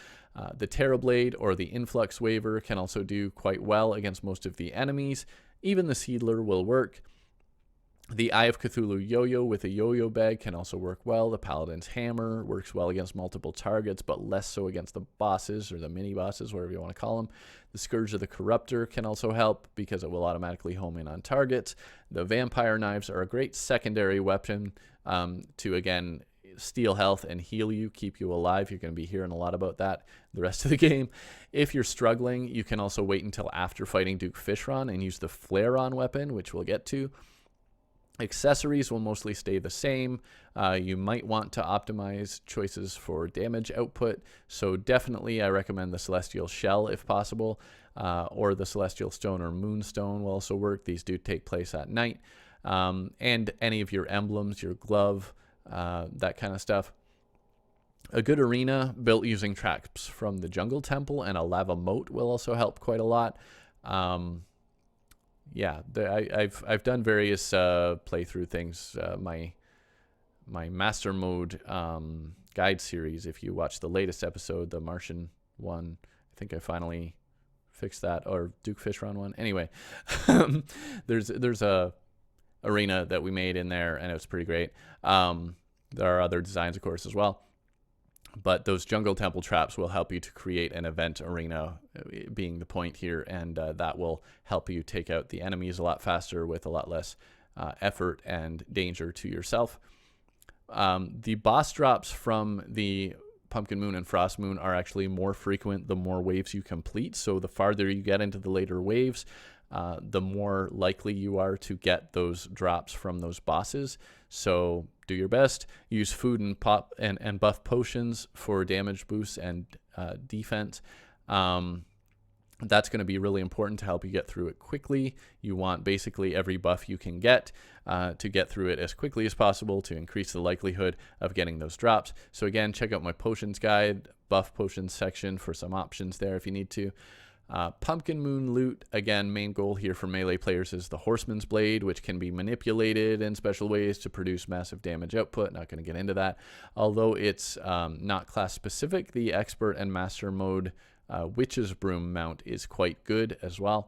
The Terra Blade or the Influx Waver can also do quite well against most of the enemies. Even the Seedler will work. The Eye of Cthulhu Yo-Yo with a Yo-Yo bag can also work well. The Paladin's Hammer works well against multiple targets, but less so against the bosses or the mini-bosses, whatever you want to call them. The Scourge of the Corruptor can also help because it will automatically home in on targets. The Vampire Knives are a great secondary weapon to, again, steal health and heal you, keep you alive. You're going to be hearing a lot about that the rest of the game. If you're struggling, you can also wait until after fighting Duke Fishron and use the Flare-On weapon, which we'll get to. Accessories will mostly stay the same. You might want to optimize choices for damage output, so definitely I recommend the Celestial Shell if possible, or the Celestial Stone or Moonstone will also work. These do take place at night. And any of your emblems, your glove, that kind of stuff. A good arena built using traps from the Jungle Temple and a lava moat will also help quite a lot. Yeah, I've done various playthrough things. My Master Mode guide series, if you watch the latest episode, the Martian one, I think I finally fixed that, or Duke Fishron one. Anyway, there's a arena that we made in there, and it was pretty great. There are other designs, of course, as well. But those Jungle Temple traps will help you to create an event arena, being the point here, and that will help you take out the enemies a lot faster with a lot less effort and danger to yourself. The boss drops from the Pumpkin Moon and Frost Moon are actually more frequent the more waves you complete. So the farther you get into the later waves, the more likely you are to get those drops from those bosses. So do your best. Use food and pop and buff potions for damage boosts and defense. That's going to be really important to help you get through it quickly. You want basically every buff you can get to get through it as quickly as possible to increase the likelihood of getting those drops. So again, check out my potions guide, buff potions section for some options there if you need to. Pumpkin Moon loot, again, main goal here for melee players is the Horseman's Blade, which can be manipulated in special ways to produce massive damage output. Not going to get into that. Although it's not class specific, the Expert and Master Mode Witch's Broom mount is quite good as well.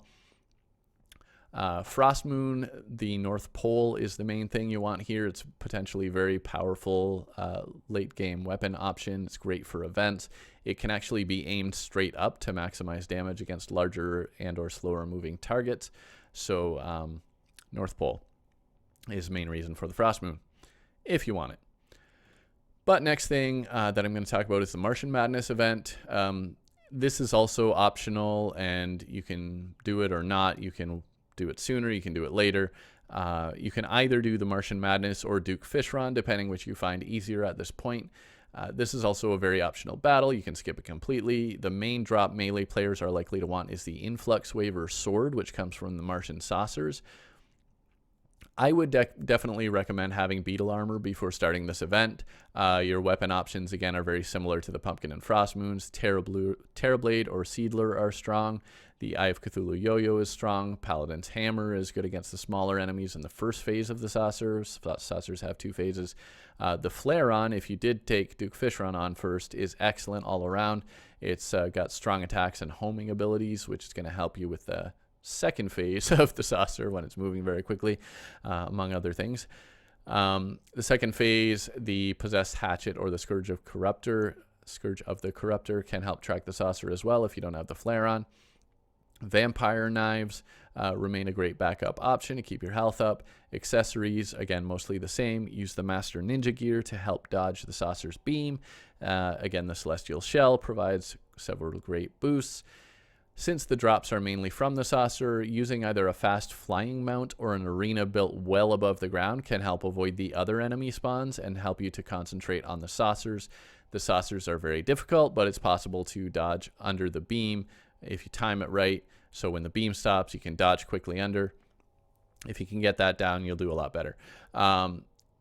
Frost Moon, the North Pole, is the main thing you want here. It's potentially very powerful late game weapon option. It's great for events. It can actually be aimed straight up to maximize damage against larger and or slower moving targets. So North Pole is the main reason for the Frost Moon, if you want it. But next thing that I'm going to talk about is the Martian Madness event. This is also optional, and you can do it or not. You can do it sooner, you can do it later. You can either do the Martian Madness or Duke Fishron, depending which you find easier at this point. This is also a very optional battle. You can skip it completely. The main drop melee players are likely to want is the Influx Waver Sword, which comes from the Martian Saucers. I would definitely recommend having Beetle Armor before starting this event. Your weapon options, again, are very similar to the Pumpkin and Frost Moons. Terrorblade or Seedler are strong. The Eye of Cthulhu Yo-Yo is strong. Paladin's Hammer is good against the smaller enemies in the first phase of the Saucers. Saucers have 2 phases. The Flareon, if you did take Duke Fishron on first, is excellent all around. It's got strong attacks and homing abilities, which is going to help you with the second phase of the Saucer when it's moving very quickly, among other things. The second phase, the Possessed Hatchet or the Scourge of the Corruptor can help track the Saucer as well if you don't have the Flareon. Vampire Knives remain a great backup option to keep your health up. Accessories, again, mostly the same. Use the Master Ninja Gear to help dodge the Saucer's beam. Again, the Celestial Shell provides several great boosts. Since the drops are mainly from the Saucer, using either a fast flying mount or an arena built well above the ground can help avoid the other enemy spawns and help you to concentrate on the Saucers. The Saucers are very difficult, but it's possible to dodge under the beam if you time it right. So when the beam stops, you can dodge quickly under. If you can get that down, you'll do a lot better.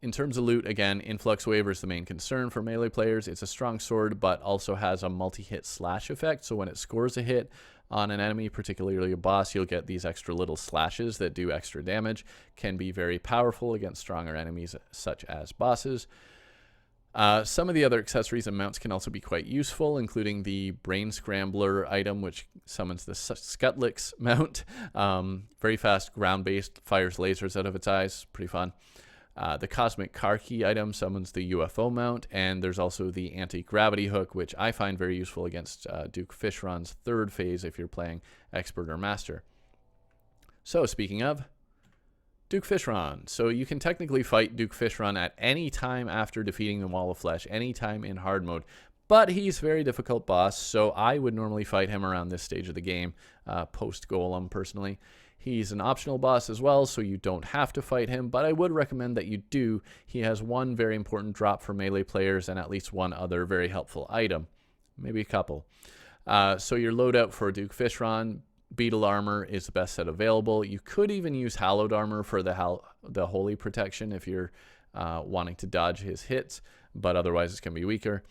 In terms of loot, again, Influx Waver is the main concern for melee players. It's a strong sword, but also has a multi-hit slash effect. So when it scores a hit on an enemy, particularly a boss, you'll get these extra little slashes that do extra damage. Can be very powerful against stronger enemies, such as bosses. Some of the other accessories and mounts can also be quite useful, including the Brain Scrambler item, which summons the Skutlix mount. Very fast, ground-based, fires lasers out of its eyes. Pretty fun. The Cosmic Car Key item summons the UFO mount, and there's also the Anti-Gravity Hook, which I find very useful against Duke Fishron's third phase if you're playing Expert or Master. So, speaking of Duke Fishron. So you can technically fight Duke Fishron at any time after defeating the Wall of Flesh, any time in hard mode. But he's a very difficult boss, so I would normally fight him around this stage of the game, post-Golem personally. He's an optional boss as well, so you don't have to fight him, but I would recommend that you do. He has one very important drop for melee players and at least one other very helpful item. Maybe a couple. So your loadout for Duke Fishron, Beetle Armor is the best set available. You could even use Hallowed Armor for the Holy Protection if you're wanting to dodge his hits, but otherwise it's going to be weaker.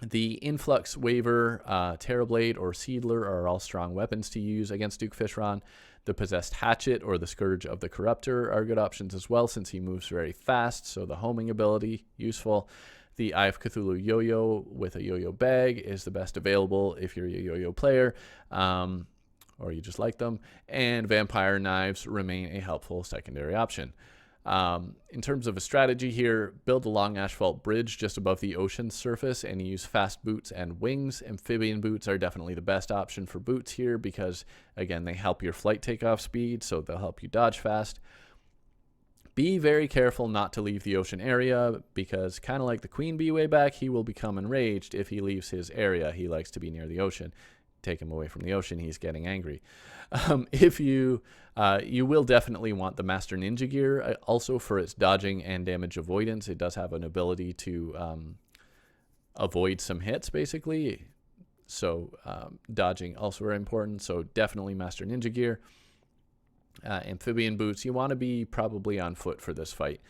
The Influx Waver, Terrorblade, or Seedler are all strong weapons to use against Duke Fishron. The Possessed Hatchet or the Scourge of the Corruptor are good options as well, since he moves very fast, so the homing ability, useful. The Eye of Cthulhu Yo-Yo with a Yo-Yo bag is the best available if you're a Yo-Yo player, or you just like them. And Vampire Knives remain a helpful secondary option. In terms of a strategy here, build a long asphalt bridge just above the ocean's surface and use fast boots and wings. Amphibian boots are definitely the best option for boots here because, again, they help your flight takeoff speed, so they'll help you dodge fast. Be very careful not to leave the ocean area because, kind of like the Queen Bee way back, he will become enraged if he leaves his area. He likes to be near the ocean. Take him away from the ocean, he's getting angry. If you will definitely want the Master Ninja Gear also for its dodging and damage avoidance. It does have an ability to avoid some hits, basically. So dodging also very important. So definitely Master Ninja Gear. Amphibian boots, you want to be probably on foot for this fight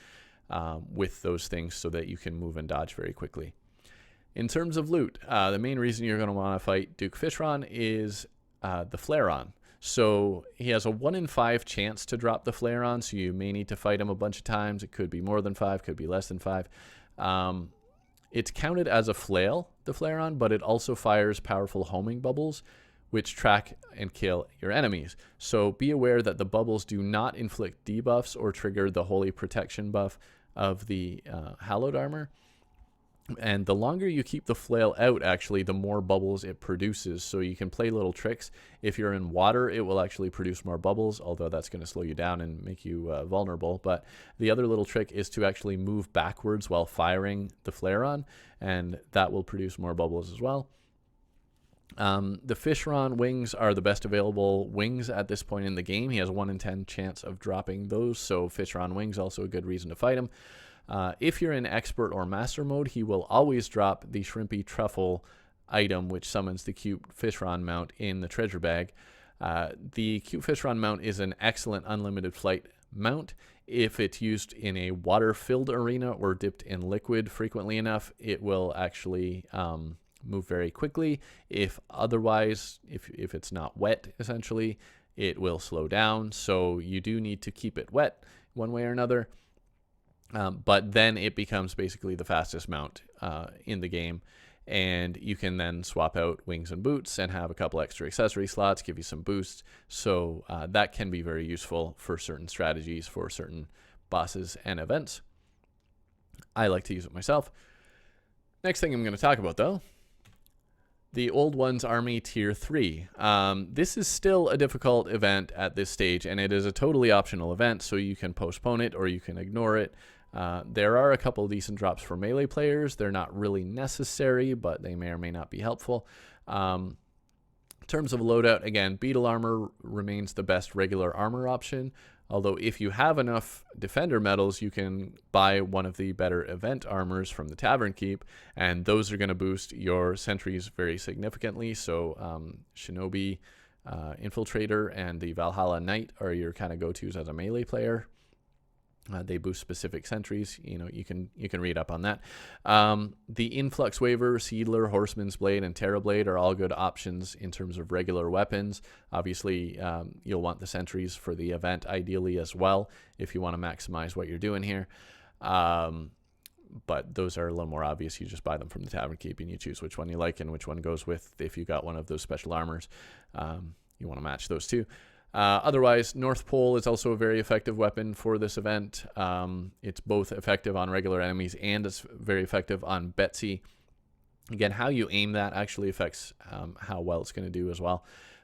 with those things so that you can move and dodge very quickly. In terms of loot, the main reason you're going to want to fight Duke Fishron is the Flareon. So he has a 1 in 5 chance to drop the Flareon, so you may need to fight him a bunch of times. It could be more than 5, could be less than 5. It's counted as a flail, the Flareon, but it also fires powerful homing bubbles, which track and kill your enemies. So be aware that the bubbles do not inflict debuffs or trigger the holy protection buff of the hallowed armor. And the longer you keep the flail out, actually, the more bubbles it produces. So you can play little tricks. If you're in water, it will actually produce more bubbles, although that's going to slow you down and make you vulnerable. But the other little trick is to actually move backwards while firing the flare on, and that will produce more bubbles as well. The Fishron wings are the best available wings at this point in the game. He has a 1 in 10 chance of dropping those, so Fishron wings also a good reason to fight him. If you're in expert or master mode, he will always drop the shrimpy truffle item, which summons the cute Fishron mount in the treasure bag. The cute Fishron mount is an excellent unlimited flight mount. If it's used in a water-filled arena or dipped in liquid frequently enough, it will actually move very quickly. If otherwise, if it's not wet, essentially, it will slow down. So you do need to keep it wet one way or another. But then it becomes basically the fastest mount in the game, and you can then swap out wings and boots and have a couple extra accessory slots, give you some boosts. So that can be very useful for certain strategies, for certain bosses and events. I like to use it myself. Next thing I'm going to talk about, though, the Old Ones Army Tier 3. This is still a difficult event at this stage, and it is a totally optional event, so you can postpone it or you can ignore it. There are a couple decent drops for melee players. They're not really necessary, but they may or may not be helpful. In terms of loadout, again, beetle armor remains the best regular armor option. Although if you have enough defender medals, you can buy one of the better event armors from the Tavern Keep, and those are going to boost your sentries very significantly. So Shinobi, Infiltrator, and the Valhalla Knight are your kind of go-tos as a melee player. They boost specific sentries. You know, you can read up on that. The Influx Waver, Seedler, Horseman's Blade, and Terra Blade are all good options in terms of regular weapons. Obviously, you'll want the sentries for the event ideally as well if you want to maximize what you're doing here. But those are a little more obvious. You just buy them from the Tavern Keep and you choose which one you like and which one goes with. If you got one of those special armors, you want to match those two. Otherwise, North Pole is also a very effective weapon for this event. It's both effective on regular enemies and it's very effective on Betsy. Again, how you aim that actually affects how well it's going to do as well.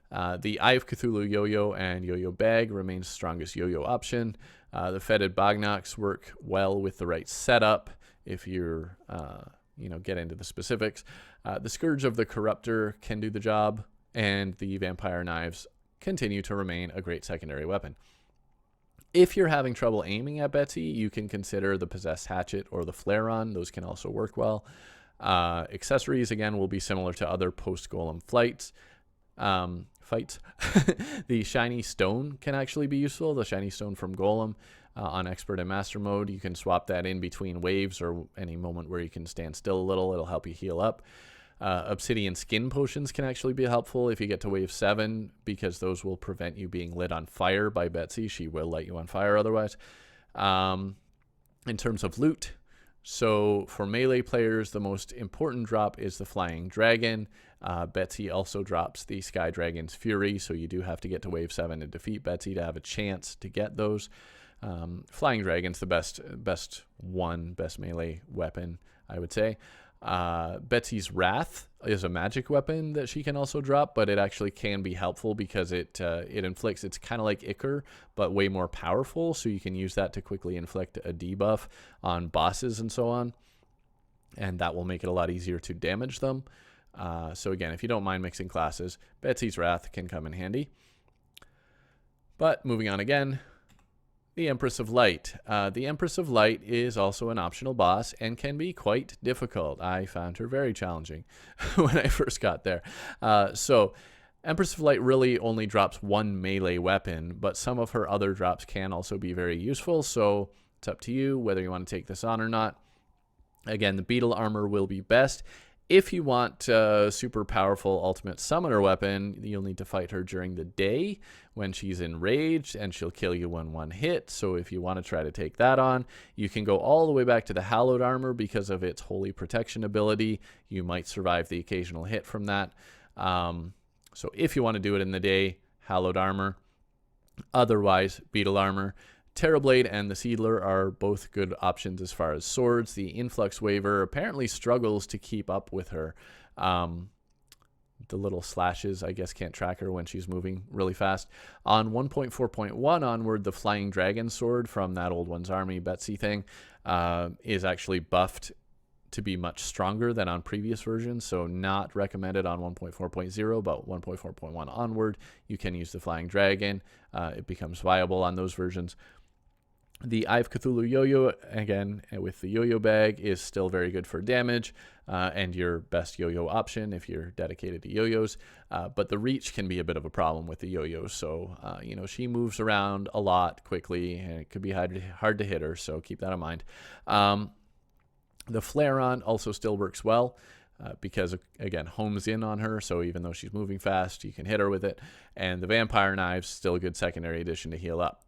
The Eye of Cthulhu Yo-Yo and Yo-Yo Bag remains the strongest yo-yo option. The Fetid Bognox work well with the right setup if you're, get into the specifics. The Scourge of the Corruptor can do the job, and the Vampire Knives continue to remain a great secondary weapon. If you're having trouble aiming at Betsy, you can consider the Possessed Hatchet or the Flare-On. Those can also work well. Accessories, again, will be similar to other post-Golem fights. The Shiny Stone can actually be useful. The Shiny Stone from Golem on Expert and Master mode. You can swap that in between waves or any moment where you can stand still a little. It'll help you heal up. Obsidian Skin Potions can actually be helpful if you get to wave 7, because those will prevent you being lit on fire by Betsy. She will light you on fire otherwise. In terms of loot, so for melee players, the most important drop is the Flying Dragon. Betsy also drops the Sky Dragon's Fury, so you do have to get to wave 7 to defeat Betsy to have a chance to get those. Flying Dragon's the best melee weapon, I would say. Betsy's Wrath is a magic weapon that she can also drop, but it actually can be helpful because it inflicts, it's kind of like Ichor, but way more powerful, so you can use that to quickly inflict a debuff on bosses and so on, and that will make it a lot easier to damage them. So again, if you don't mind mixing classes, Betsy's Wrath can come in handy. But moving on again, the Empress of Light. The Empress of Light is also an optional boss and can be quite difficult. I found her very challenging when I first got there. So Empress of Light really only drops one melee weapon, but some of her other drops can also be very useful. So it's up to you whether you want to take this on or not. Again, the Beetle armor will be best. If you want a super powerful ultimate summoner weapon, you'll need to fight her during the day when she's enraged, and she'll kill you when one hit. So if you want to try to take that on, you can go all the way back to the Hallowed armor because of its holy protection ability. You might survive the occasional hit from that. So if you want to do it in the day, Hallowed Armor. Otherwise, Beetle Armor. Terrorblade and the Seedler are both good options as far as swords. The Influx Waver apparently struggles to keep up with her. The little slashes, I guess, can't track her when she's moving really fast. On 1.4.1 onward, the Flying Dragon Sword from that Old One's Army Betsy thing is actually buffed to be much stronger than on previous versions, so not recommended on 1.4.0, but 1.4.1 onward, you can use the Flying Dragon. It becomes viable on those versions. The Eye of Cthulhu Yo-Yo, again, with the Yo-Yo bag, is still very good for damage, and your best yo-yo option if you're dedicated to yo-yos. But the reach can be a bit of a problem with the yo-yos, so, you know, she moves around a lot quickly, and it could be hard to hit her, so keep that in mind. The Flareon also still works well, because, again, homes in on her, so even though she's moving fast, you can hit her with it. And the Vampire Knives, still a good secondary addition to heal up.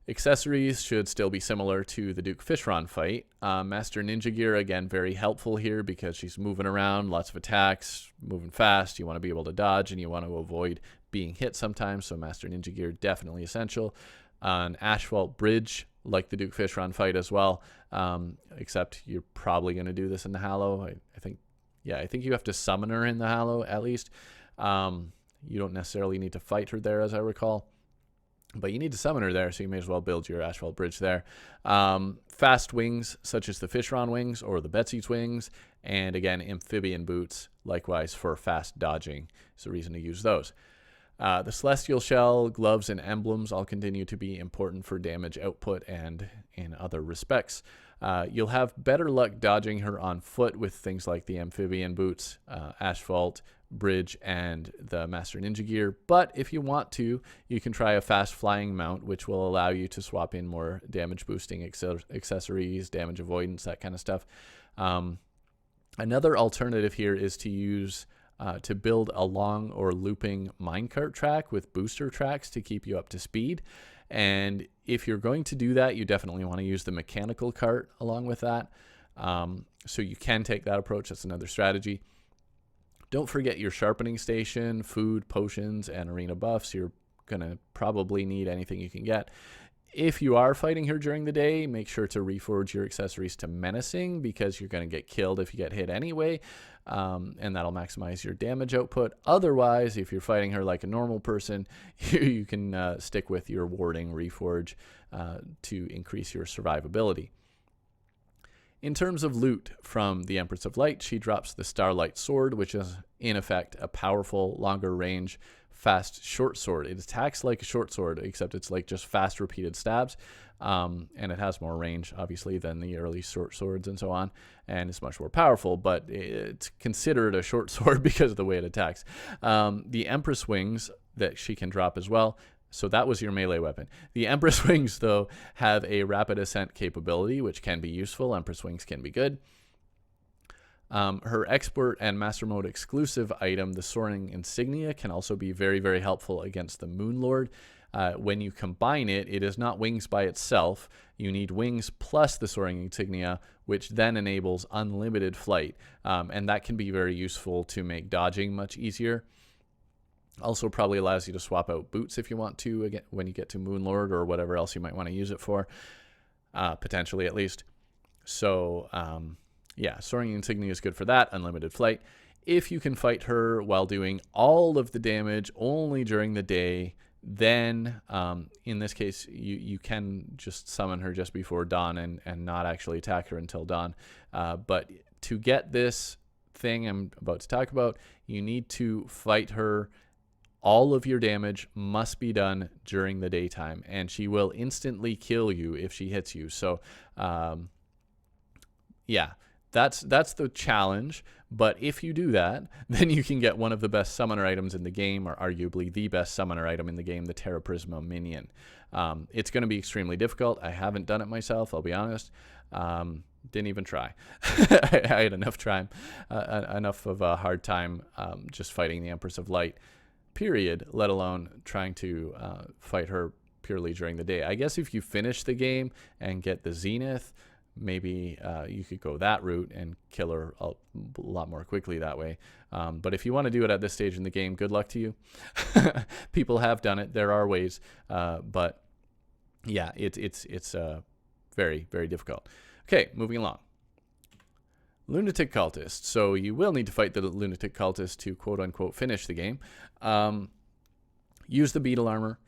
Accessories should still be similar to the Duke Fishron fight. Master Ninja Gear, again, very helpful here because she's moving around, lots of attacks, moving fast. You want to be able to dodge and you want to avoid being hit sometimes, so Master Ninja Gear definitely essential. An Asphalt Bridge, like the Duke Fishron fight as well, except you're probably going to do this in the Hallow. I think you have to summon her in the Hallow at least. You don't necessarily need to fight her there, as I recall. But you need to summon her there, so you may as well build your Asphalt Bridge there. Fast wings, such as the Fishron wings or the Betsy's wings. And again, amphibian boots, likewise for fast dodging. Is the reason to use those. The Celestial Shell, gloves, and emblems all continue to be important for damage output and in other respects. You'll have better luck dodging her on foot with things like the amphibian boots, Asphalt Bridge, and the Master Ninja Gear. But if you want to, you can try a fast flying mount, which will allow you to swap in more damage boosting accessories, damage avoidance, that kind of stuff. Another alternative here is to use to build a long or looping minecart track with booster tracks to keep you up to speed. And if you're going to do that, you definitely want to use the mechanical cart along with that. So you can take that approach. That's another strategy. Don't forget your sharpening station, food, potions, and arena buffs. You're going to probably need anything you can get. If you are fighting her during the day, make sure to reforge your accessories to menacing, because you're going to get killed if you get hit anyway, and that'll maximize your damage output. Otherwise, if you're fighting her like a normal person, you can stick with your warding reforge to increase your survivability. In terms of loot from the Empress of Light, she drops the Starlight Sword, which is in effect a powerful, longer range, fast short sword. It attacks like a short sword, except it's like just fast repeated stabs, and it has more range, obviously, than the early short swords and so on, and it's much more powerful, but it's considered a short sword because of the way it attacks. The Empress Wings that she can drop as well. So that was your melee weapon. The Empress Wings, though, have a rapid ascent capability, which can be useful. Empress Wings can be good. Her expert and master mode exclusive item, the Soaring Insignia, can also be very, very helpful against the Moon Lord. When you combine it, it is not wings by itself. You need wings plus the Soaring Insignia, which then enables unlimited flight. And that can be very useful to make dodging much easier. Also probably allows you to swap out boots if you want to again when you get to Moon Lord or whatever else you might want to use it for, potentially at least. So yeah, Soaring Insignia is good for that, unlimited flight. If you can fight her while doing all of the damage only during the day, then in this case you can just summon her just before dawn and not actually attack her until dawn. But to get this thing I'm about to talk about, you need to fight her. All of your damage must be done during the daytime, and she will instantly kill you if she hits you. So, yeah, that's the challenge. But if you do that, then you can get one of the best summoner items in the game, or arguably the best summoner item in the game, the Terra Prisma Minion. It's going to be extremely difficult. I haven't done it myself, I'll be honest. Didn't even try. I had enough of a hard time just fighting the Empress of Light, period, let alone trying to fight her purely during the day. I guess if you finish the game and get the Zenith, maybe you could go that route and kill her a lot more quickly that way. But if you want to do it at this stage in the game, good luck to you. People have done it. There are ways, but yeah, it's very, very difficult. Okay, moving along. Lunatic Cultist. So you will need to fight the Lunatic Cultist to quote-unquote finish the game. Use the beetle armor.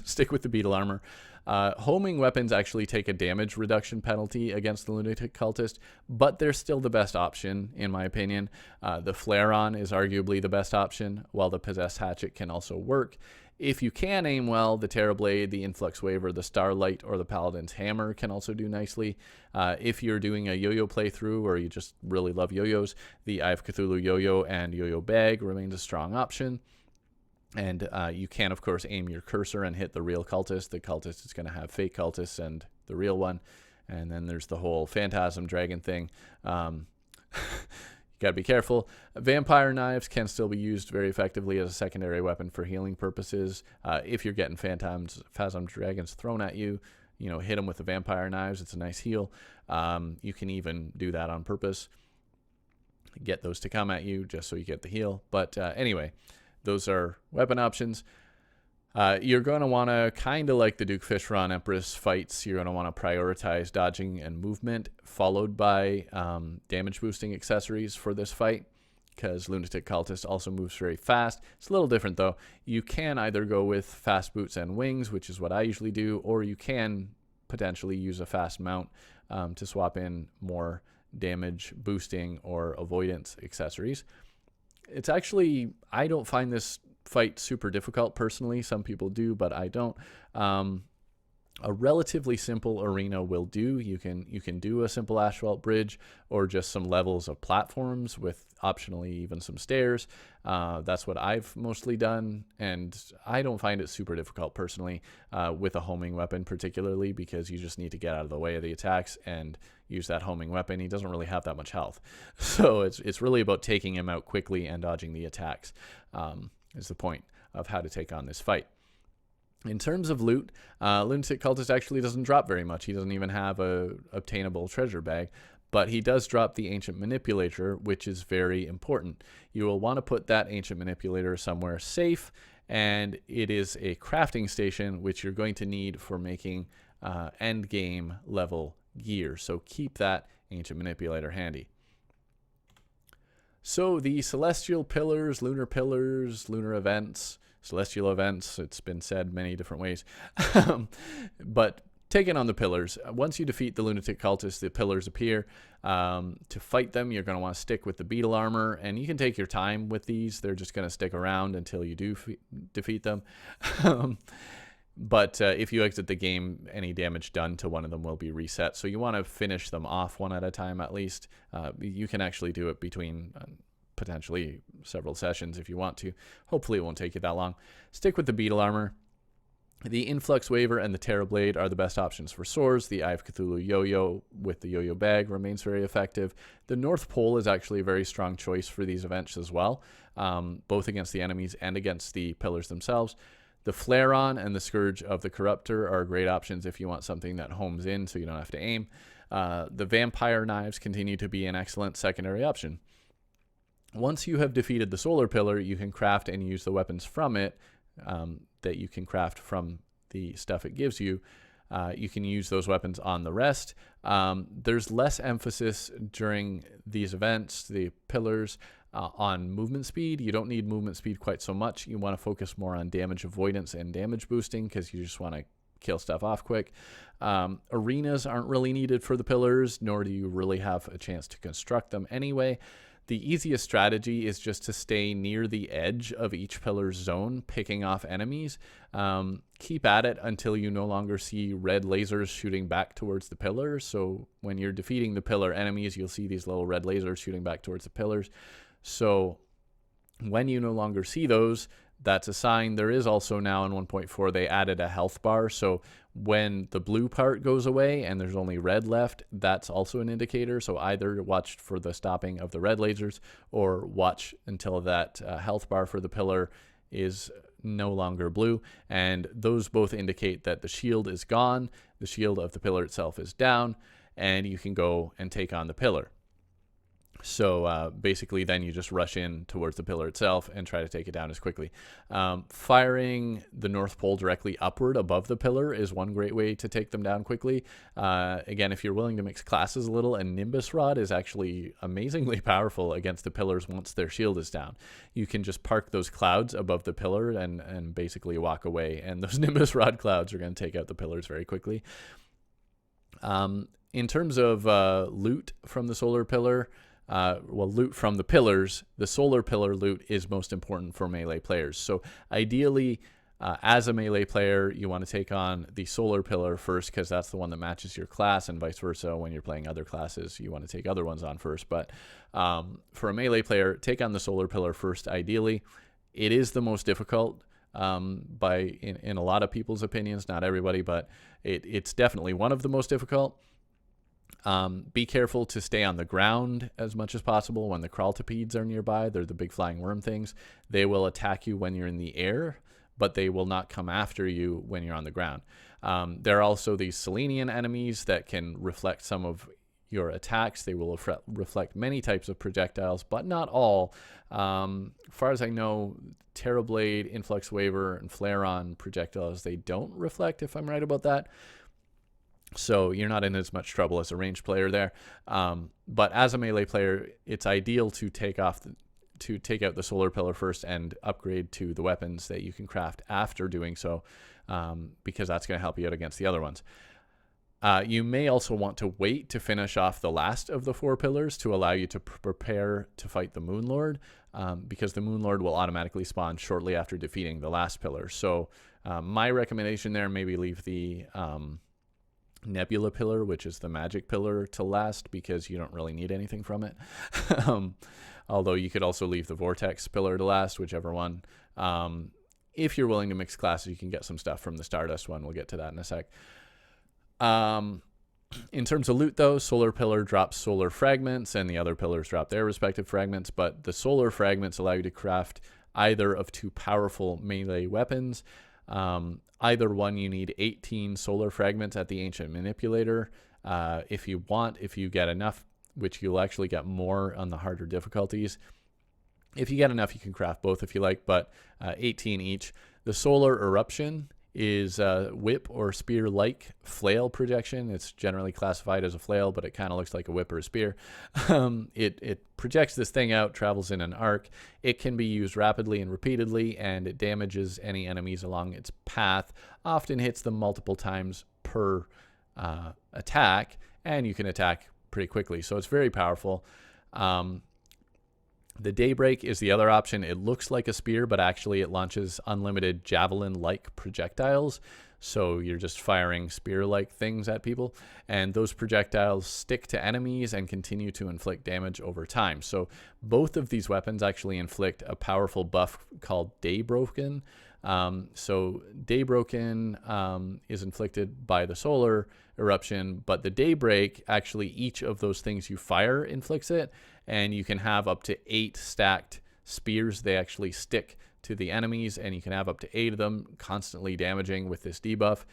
Stick with the beetle armor. Homing weapons actually take a damage reduction penalty against the Lunatic Cultist, but they're still the best option, in my opinion. The Fishron is arguably the best option, while the Possessed Hatchet can also work. If you can aim well, the Terrablade, the Influx Waver, the Starlight, or the Paladin's Hammer can also do nicely. If you're doing a yo-yo playthrough or you just really love yo-yos, the Eye of Cthulhu yo-yo and yo-yo bag remains a strong option. And you can, of course, aim your cursor and hit the real cultist. The cultist is going to have fake cultists and the real one. And then there's the whole Phantasm Dragon thing. You got to be careful. Vampire knives can still be used very effectively as a secondary weapon for healing purposes. If you're getting Phantasm Dragons thrown at you, hit them with the vampire knives. It's a nice heal. You can even do that on purpose. Get those to come at you just so you get the heal. But anyway, those are weapon options. You're going to want to, kind of like the Duke Fishron Empress fights, you're going to want to prioritize dodging and movement, followed by damage boosting accessories for this fight, because Lunatic Cultist also moves very fast. It's a little different though. You can either go with fast boots and wings, which is what I usually do, or you can potentially use a fast mount to swap in more damage boosting or avoidance accessories. It's actually, I don't find this fight super difficult personally. Some people do, but I don't. A relatively simple arena will do. You can do a simple asphalt bridge or just some levels of platforms with optionally even some stairs. That's what I've mostly done, and I don't find it super difficult personally with a homing weapon, particularly because you just need to get out of the way of the attacks and use that homing weapon. He doesn't really have that much health, so it's really about taking him out quickly and dodging the attacks. Is the point of how to take on this fight. In terms of loot, Lunatic Cultist actually doesn't drop very much. He doesn't even have a obtainable treasure bag, but he does drop the Ancient Manipulator, which is very important. You will want to put that Ancient Manipulator somewhere safe, and it is a crafting station, which you're going to need for making end game level gear. So keep that Ancient Manipulator handy. So the celestial pillars, lunar events, celestial events, it's been said many different ways. But taking on the pillars, once you defeat the Lunatic Cultist, the pillars appear. To fight them, you're going to want to stick with the beetle armor, and you can take your time with these. They're just going to stick around until you do defeat them. But if you exit the game, any damage done to one of them will be reset. So you want to finish them off one at a time at least. You can actually do it between potentially several sessions if you want to. Hopefully it won't take you that long. Stick with the beetle armor. The Influx Waver and the Terrablade are the best options for swords. The Eye of Cthulhu yo-yo with the yo-yo bag remains very effective. The North Pole is actually a very strong choice for these events as well, both against the enemies and against the pillars themselves. The Fishron and the Scourge of the Corruptor are great options if you want something that homes in so you don't have to aim. The Vampire Knives continue to be an excellent secondary option. Once you have defeated the Solar Pillar, you can craft and use the weapons from it that you can craft from the stuff it gives you. You can use those weapons on the rest. There's less emphasis during these events, the pillars, on movement speed. You don't need movement speed quite so much. You want to focus more on damage avoidance and damage boosting because you just want to kill stuff off quick. Arenas aren't really needed for the pillars, nor do you really have a chance to construct them anyway. The easiest strategy is just to stay near the edge of each pillar's zone, picking off enemies. Keep at it until you no longer see red lasers shooting back towards the pillars. So when you're defeating the pillar enemies, you'll see these little red lasers shooting back towards the pillars. So when you no longer see those, that's a sign. There is also now in 1.4, they added a health bar. So when the blue part goes away and there's only red left, that's also an indicator. So either watch for the stopping of the red lasers or watch until that health bar for the pillar is no longer blue. And those both indicate that the shield is gone, the shield of the pillar itself is down, and you can go and take on the pillar. So basically then you just rush in towards the pillar itself and try to take it down as quickly. Firing the North Pole directly upward above the pillar is one great way to take them down quickly. Again, if you're willing to mix classes a little, and Nimbus Rod is actually amazingly powerful against the pillars once their shield is down. You can just park those clouds above the pillar and basically walk away, and those Nimbus Rod clouds are going to take out the pillars very quickly. In terms of loot from the solar pillar, loot from the pillars, the solar pillar loot is most important for melee players. So ideally, as a melee player, you want to take on the solar pillar first, because that's the one that matches your class, and vice versa. When you're playing other classes, you want to take other ones on first. But for a melee player, take on the solar pillar first, ideally. It is the most difficult in a lot of people's opinions, not everybody, but it's definitely one of the most difficult. Be careful to stay on the ground as much as possible when the crawltipedes are nearby. They're the big flying worm things. They will attack you when you're in the air, but they will not come after you when you're on the ground. There are also these Selenian enemies that can reflect some of your attacks. They will reflect many types of projectiles, but not all. As far as I know, Terrorblade, Influx Waver, and Flareon projectiles, they don't reflect, if I'm right about that. So you're not in as much trouble as a ranged player there. But as a melee player, it's ideal to take out the solar pillar first and upgrade to the weapons that you can craft after doing so, because that's going to help you out against the other ones. You may also want to wait to finish off the last of the 4 pillars to allow you to prepare to fight the Moon Lord, because the Moon Lord will automatically spawn shortly after defeating the last pillar. So my recommendation there, maybe leave the Nebula pillar, which is the magic pillar, to last, because you don't really need anything from it. Although you could also leave the Vortex pillar to last, whichever one. If you're willing to mix classes, you can get some stuff from the Stardust one. We'll get to that in a sec. In terms of loot, though, solar pillar drops solar fragments, and the other pillars drop their respective fragments, but the solar fragments allow you to craft either of 2 powerful melee weapons. Either one, you need 18 solar fragments at the Ancient Manipulator. If you get enough, which you'll actually get more on the harder difficulties. If you get enough, you can craft both if you like, but 18 each. The Solar Eruption is a whip or spear-like flail projection. It's generally classified as a flail, but it kind of looks like a whip or a spear. It projects this thing out, travels in an arc. It can be used rapidly and repeatedly, and it damages any enemies along its path, often hits them multiple times per attack, and you can attack pretty quickly. So it's very powerful. The Daybreak is the other option. It looks like a spear, but actually it launches unlimited javelin-like projectiles. So you're just firing spear-like things at people, and those projectiles stick to enemies and continue to inflict damage over time. So both of these weapons actually inflict a powerful buff called Daybroken. So Daybroken is inflicted by the Solar Eruption, but the Daybreak, actually each of those things you fire inflicts it, and you can have up to 8 stacked spears. They actually stick to the enemies, and you can have up to 8 of them, constantly damaging with this debuff.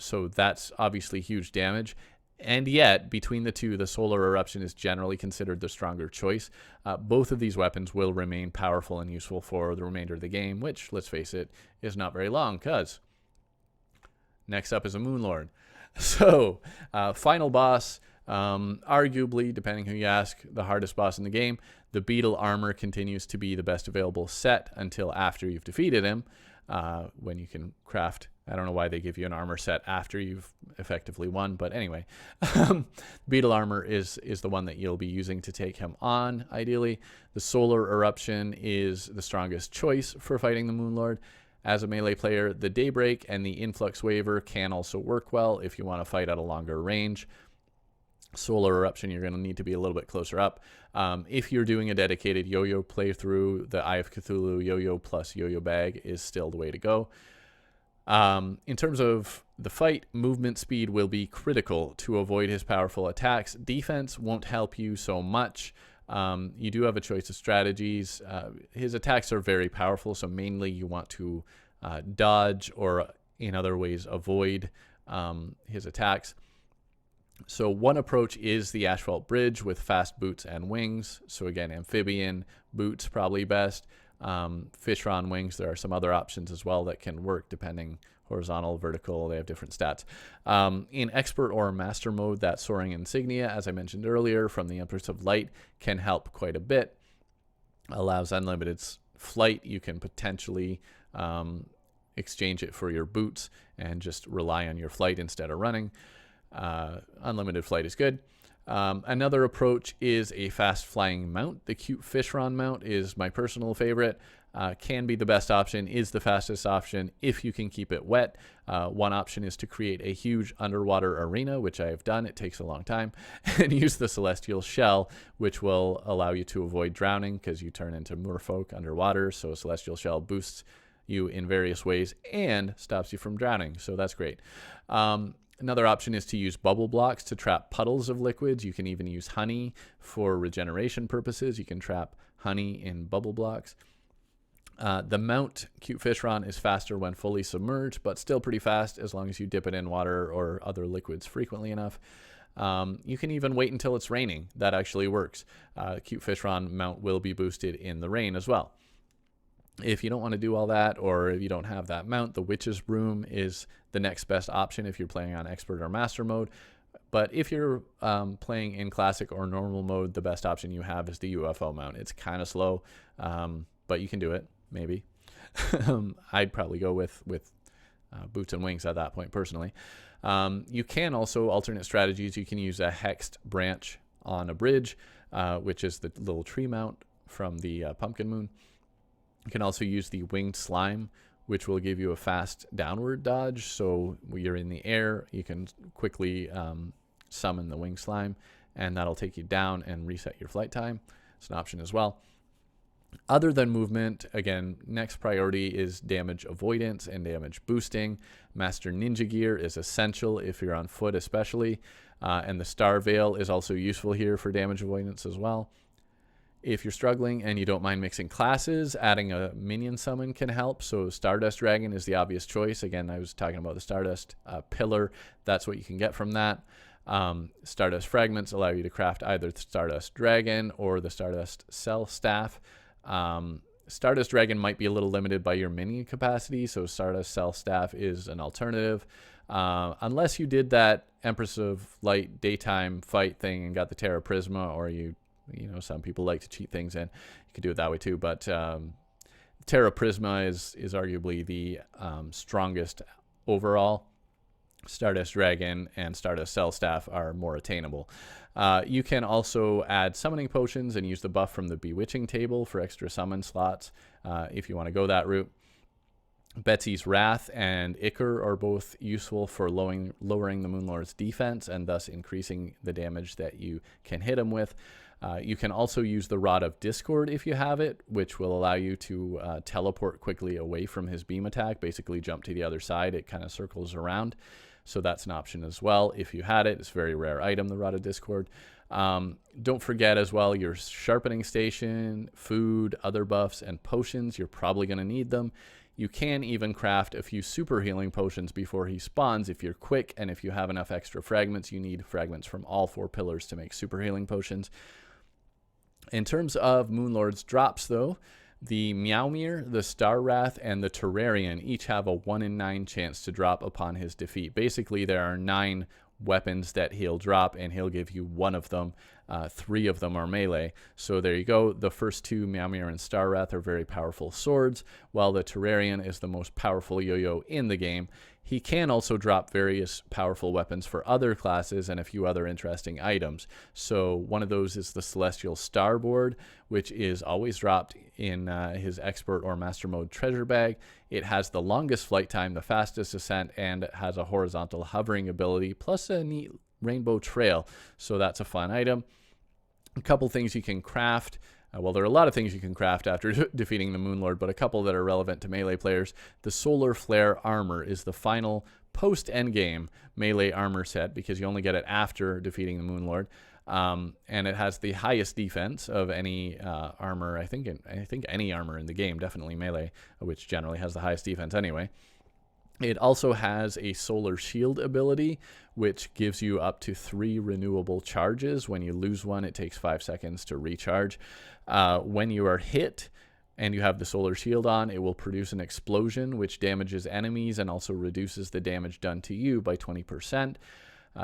So that's obviously huge damage. And yet, between the two, the Solar Eruption is generally considered the stronger choice. Both of these weapons will remain powerful and useful for the remainder of the game, which, let's face it, is not very long, because next up is a Moon Lord. So, final boss, arguably, depending who you ask, the hardest boss in the game. The Beetle armor continues to be the best available set until after you've defeated him, when you can craft. I don't know why they give you an armor set after you've effectively won, but anyway. Beetle armor is the one that you'll be using to take him on, ideally. The Solar Eruption is the strongest choice for fighting the Moon Lord. As a melee player, the Daybreak and the Influx Waver can also work well if you want to fight at a longer range. Solar Eruption, you're going to need to be a little bit closer up. If you're doing a dedicated yo-yo playthrough, the Eye of Cthulhu yo-yo plus yo-yo bag is still the way to go. In terms of the fight, movement speed will be critical to avoid his powerful attacks. Defense won't help you so much. You do have a choice of strategies. His attacks are very powerful, so mainly you want to dodge or in other ways avoid his attacks. So one approach is the asphalt bridge with fast boots and wings. So again, amphibian boots probably best. Fishron wings, there are some other options as well that can work depending horizontal, vertical, they have different stats. In expert or master mode, that soaring insignia, as I mentioned earlier, from the Empress of Light can help quite a bit. Allows unlimited flight. You can potentially exchange it for your boots and just rely on your flight instead of running. Unlimited flight is good. Another approach is a fast flying mount. The cute Fishron mount is my personal favorite. Can be the best option, is the fastest option if you can keep it wet. One option is to create a huge underwater arena, which I have done. It takes a long time. And use the celestial shell, which will allow you to avoid drowning because you turn into merfolk underwater. So a celestial shell boosts you in various ways and stops you from drowning. So that's great. Another option is to use bubble blocks to trap puddles of liquids. You can even use honey for regeneration purposes. You can trap honey in bubble blocks. The mount Cute Fishron is faster when fully submerged, but still pretty fast as long as you dip it in water or other liquids frequently enough. You can even wait until it's raining. That actually works. Cute Fishron mount will be boosted in the rain as well. If you don't want to do all that, or if you don't have that mount, the Witch's Broom is the next best option if you're playing on expert or master mode. But if you're playing in classic or normal mode, the best option you have is the UFO mount. It's kind of slow, but you can do it, maybe. I'd probably go with boots and wings at that point, personally. You can also, alternate strategies, you can use a hexed branch on a bridge, which is the little tree mount from the Pumpkin Moon. You can also use the winged slime, which will give you a fast downward dodge. So when you're in the air, you can quickly summon the winged slime, and that'll take you down and reset your flight time. It's an option as well. Other than movement, again, next priority is damage avoidance and damage boosting. Master Ninja Gear is essential if you're on foot especially, and the Star Veil is also useful here for damage avoidance as well. If you're struggling and you don't mind mixing classes, adding a minion summon can help. So Stardust Dragon is the obvious choice. Again, I was talking about the Stardust Pillar. That's what you can get from that. Stardust Fragments allow you to craft either the Stardust Dragon or the Stardust Cell Staff. Stardust Dragon might be a little limited by your minion capacity, so Stardust Cell Staff is an alternative. Unless you did that Empress of Light daytime fight thing and got the Terra Prisma, or you know, some people like to cheat things in. You could do it that way too, but Terra Prisma is arguably the strongest overall. Stardust Dragon and Stardust Cell Staff are more attainable. You can also add summoning potions and use the buff from the Bewitching table for extra summon slots if you want to go that route. Betsy's Wrath and Ichor are both useful for lowering the Moonlord's defense and thus increasing the damage that you can hit him with. You can also use the Rod of Discord if you have it, which will allow you to teleport quickly away from his beam attack, basically jump to the other side. It kind of circles around. So that's an option as well. If you had it, it's a very rare item, the Rod of Discord. Don't forget as well your sharpening station, food, other buffs, and potions. You're probably going to need them. You can even craft a few super healing potions before he spawns if you're quick, and if you have enough extra fragments. You need fragments from all 4 pillars to make super healing potions. In terms of Moonlord's drops, though, the Meowmere, the Star Wrath, and the Terrarian each have a 1 in 9 chance to drop upon his defeat. Basically, there are 9 weapons that he'll drop, and he'll give you 1 of them. 3 of them are melee. So there you go. The first 2, Meowmere and Star Wrath, are very powerful swords, while the Terrarian is the most powerful yo-yo in the game. He can also drop various powerful weapons for other classes and a few other interesting items. So one of those is the Celestial Starboard, which is always dropped in his Expert or Master Mode treasure bag. It has the longest flight time, the fastest ascent, and it has a horizontal hovering ability, plus a neat rainbow trail. So that's a fun item. A couple things you can craft. Well, there are a lot of things you can craft after defeating the Moonlord, but a couple that are relevant to melee players. The Solar Flare Armor is the final post-endgame melee armor set because you only get it after defeating the Moonlord. And it has the highest defense of any armor, I think any armor in the game, definitely melee, which generally has the highest defense anyway. It also has a solar shield ability, which gives you up to 3 renewable charges. When you lose one, it takes 5 seconds to recharge. When you are hit and you have the solar shield on, it will produce an explosion, which damages enemies and also reduces the damage done to you by 20%.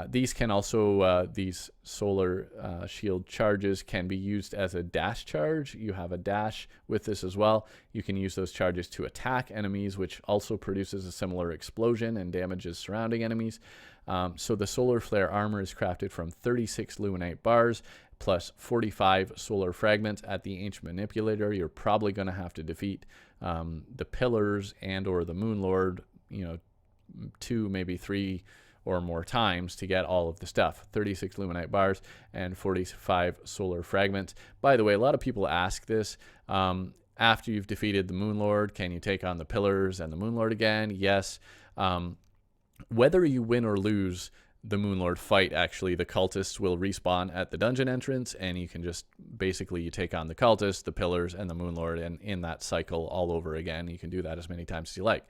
These can also, these solar shield charges can be used as a dash charge. You have a dash with this as well. You can use those charges to attack enemies, which also produces a similar explosion and damages surrounding enemies. So the solar flare armor is crafted from 36 Luminite bars plus 45 solar fragments. At the Ancient Manipulator, you're probably going to have to defeat the pillars and or the Moon Lord, 2, maybe 3 or more times to get all of the stuff. 36 Luminite bars and 45 solar fragments. By the way, a lot of people ask this. After you've defeated the Moon Lord, can you take on the pillars and the Moon Lord again? Yes. Whether you win or lose the Moon Lord fight, actually, the cultists will respawn at the dungeon entrance, and you can just basically you take on the cultists, the pillars, and the Moon Lord, and in that cycle all over again. You can do that as many times as you like.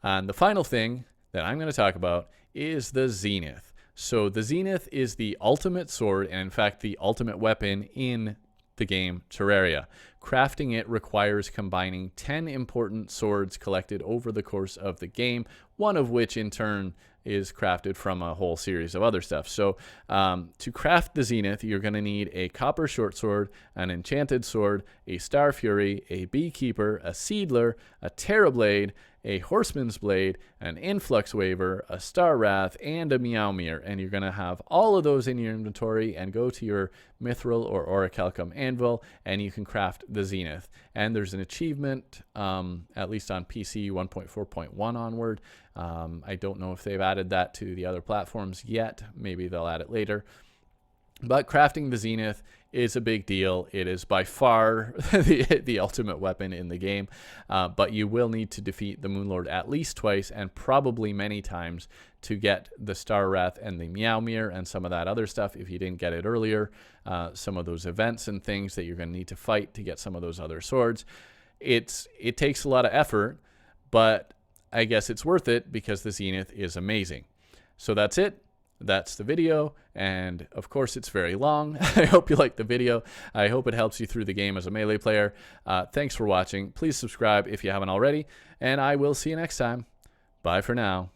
And the final thing that I'm going to talk about is the Zenith. So the Zenith is the ultimate sword, and in fact the ultimate weapon in the game Terraria. Crafting it requires combining 10 important swords collected over the course of the game, one of which in turn is crafted from a whole series of other stuff. So to craft the Zenith, you're going to need a copper short sword, an enchanted sword, a Star Fury, a Beekeeper, a Seedler, a Terrorblade, a Horseman's Blade, an Influx Waver, a Star Wrath, and a Meowmere. And you're going to have all of those in your inventory and go to your Mithril or Orichalcum Anvil, and you can craft the Zenith. And there's an achievement, at least on PC 1.4.1 onward. I don't know if they've added that to the other platforms yet. Maybe they'll add it later. But crafting the Zenith is a big deal. It is by far the ultimate weapon in the game. But you will need to defeat the Moon Lord at least twice and probably many times to get the Star Wrath and the Meowmere and some of that other stuff if you didn't get it earlier. Some of those events and things that you're going to need to fight to get some of those other swords. It takes a lot of effort, but I guess it's worth it because the Zenith is amazing. So that's it. That's the video, and of course it's very long. I hope you liked the video. I hope it helps you through the game as a melee player. Thanks for watching. Please subscribe if you haven't already, and I will see you next time. Bye for now.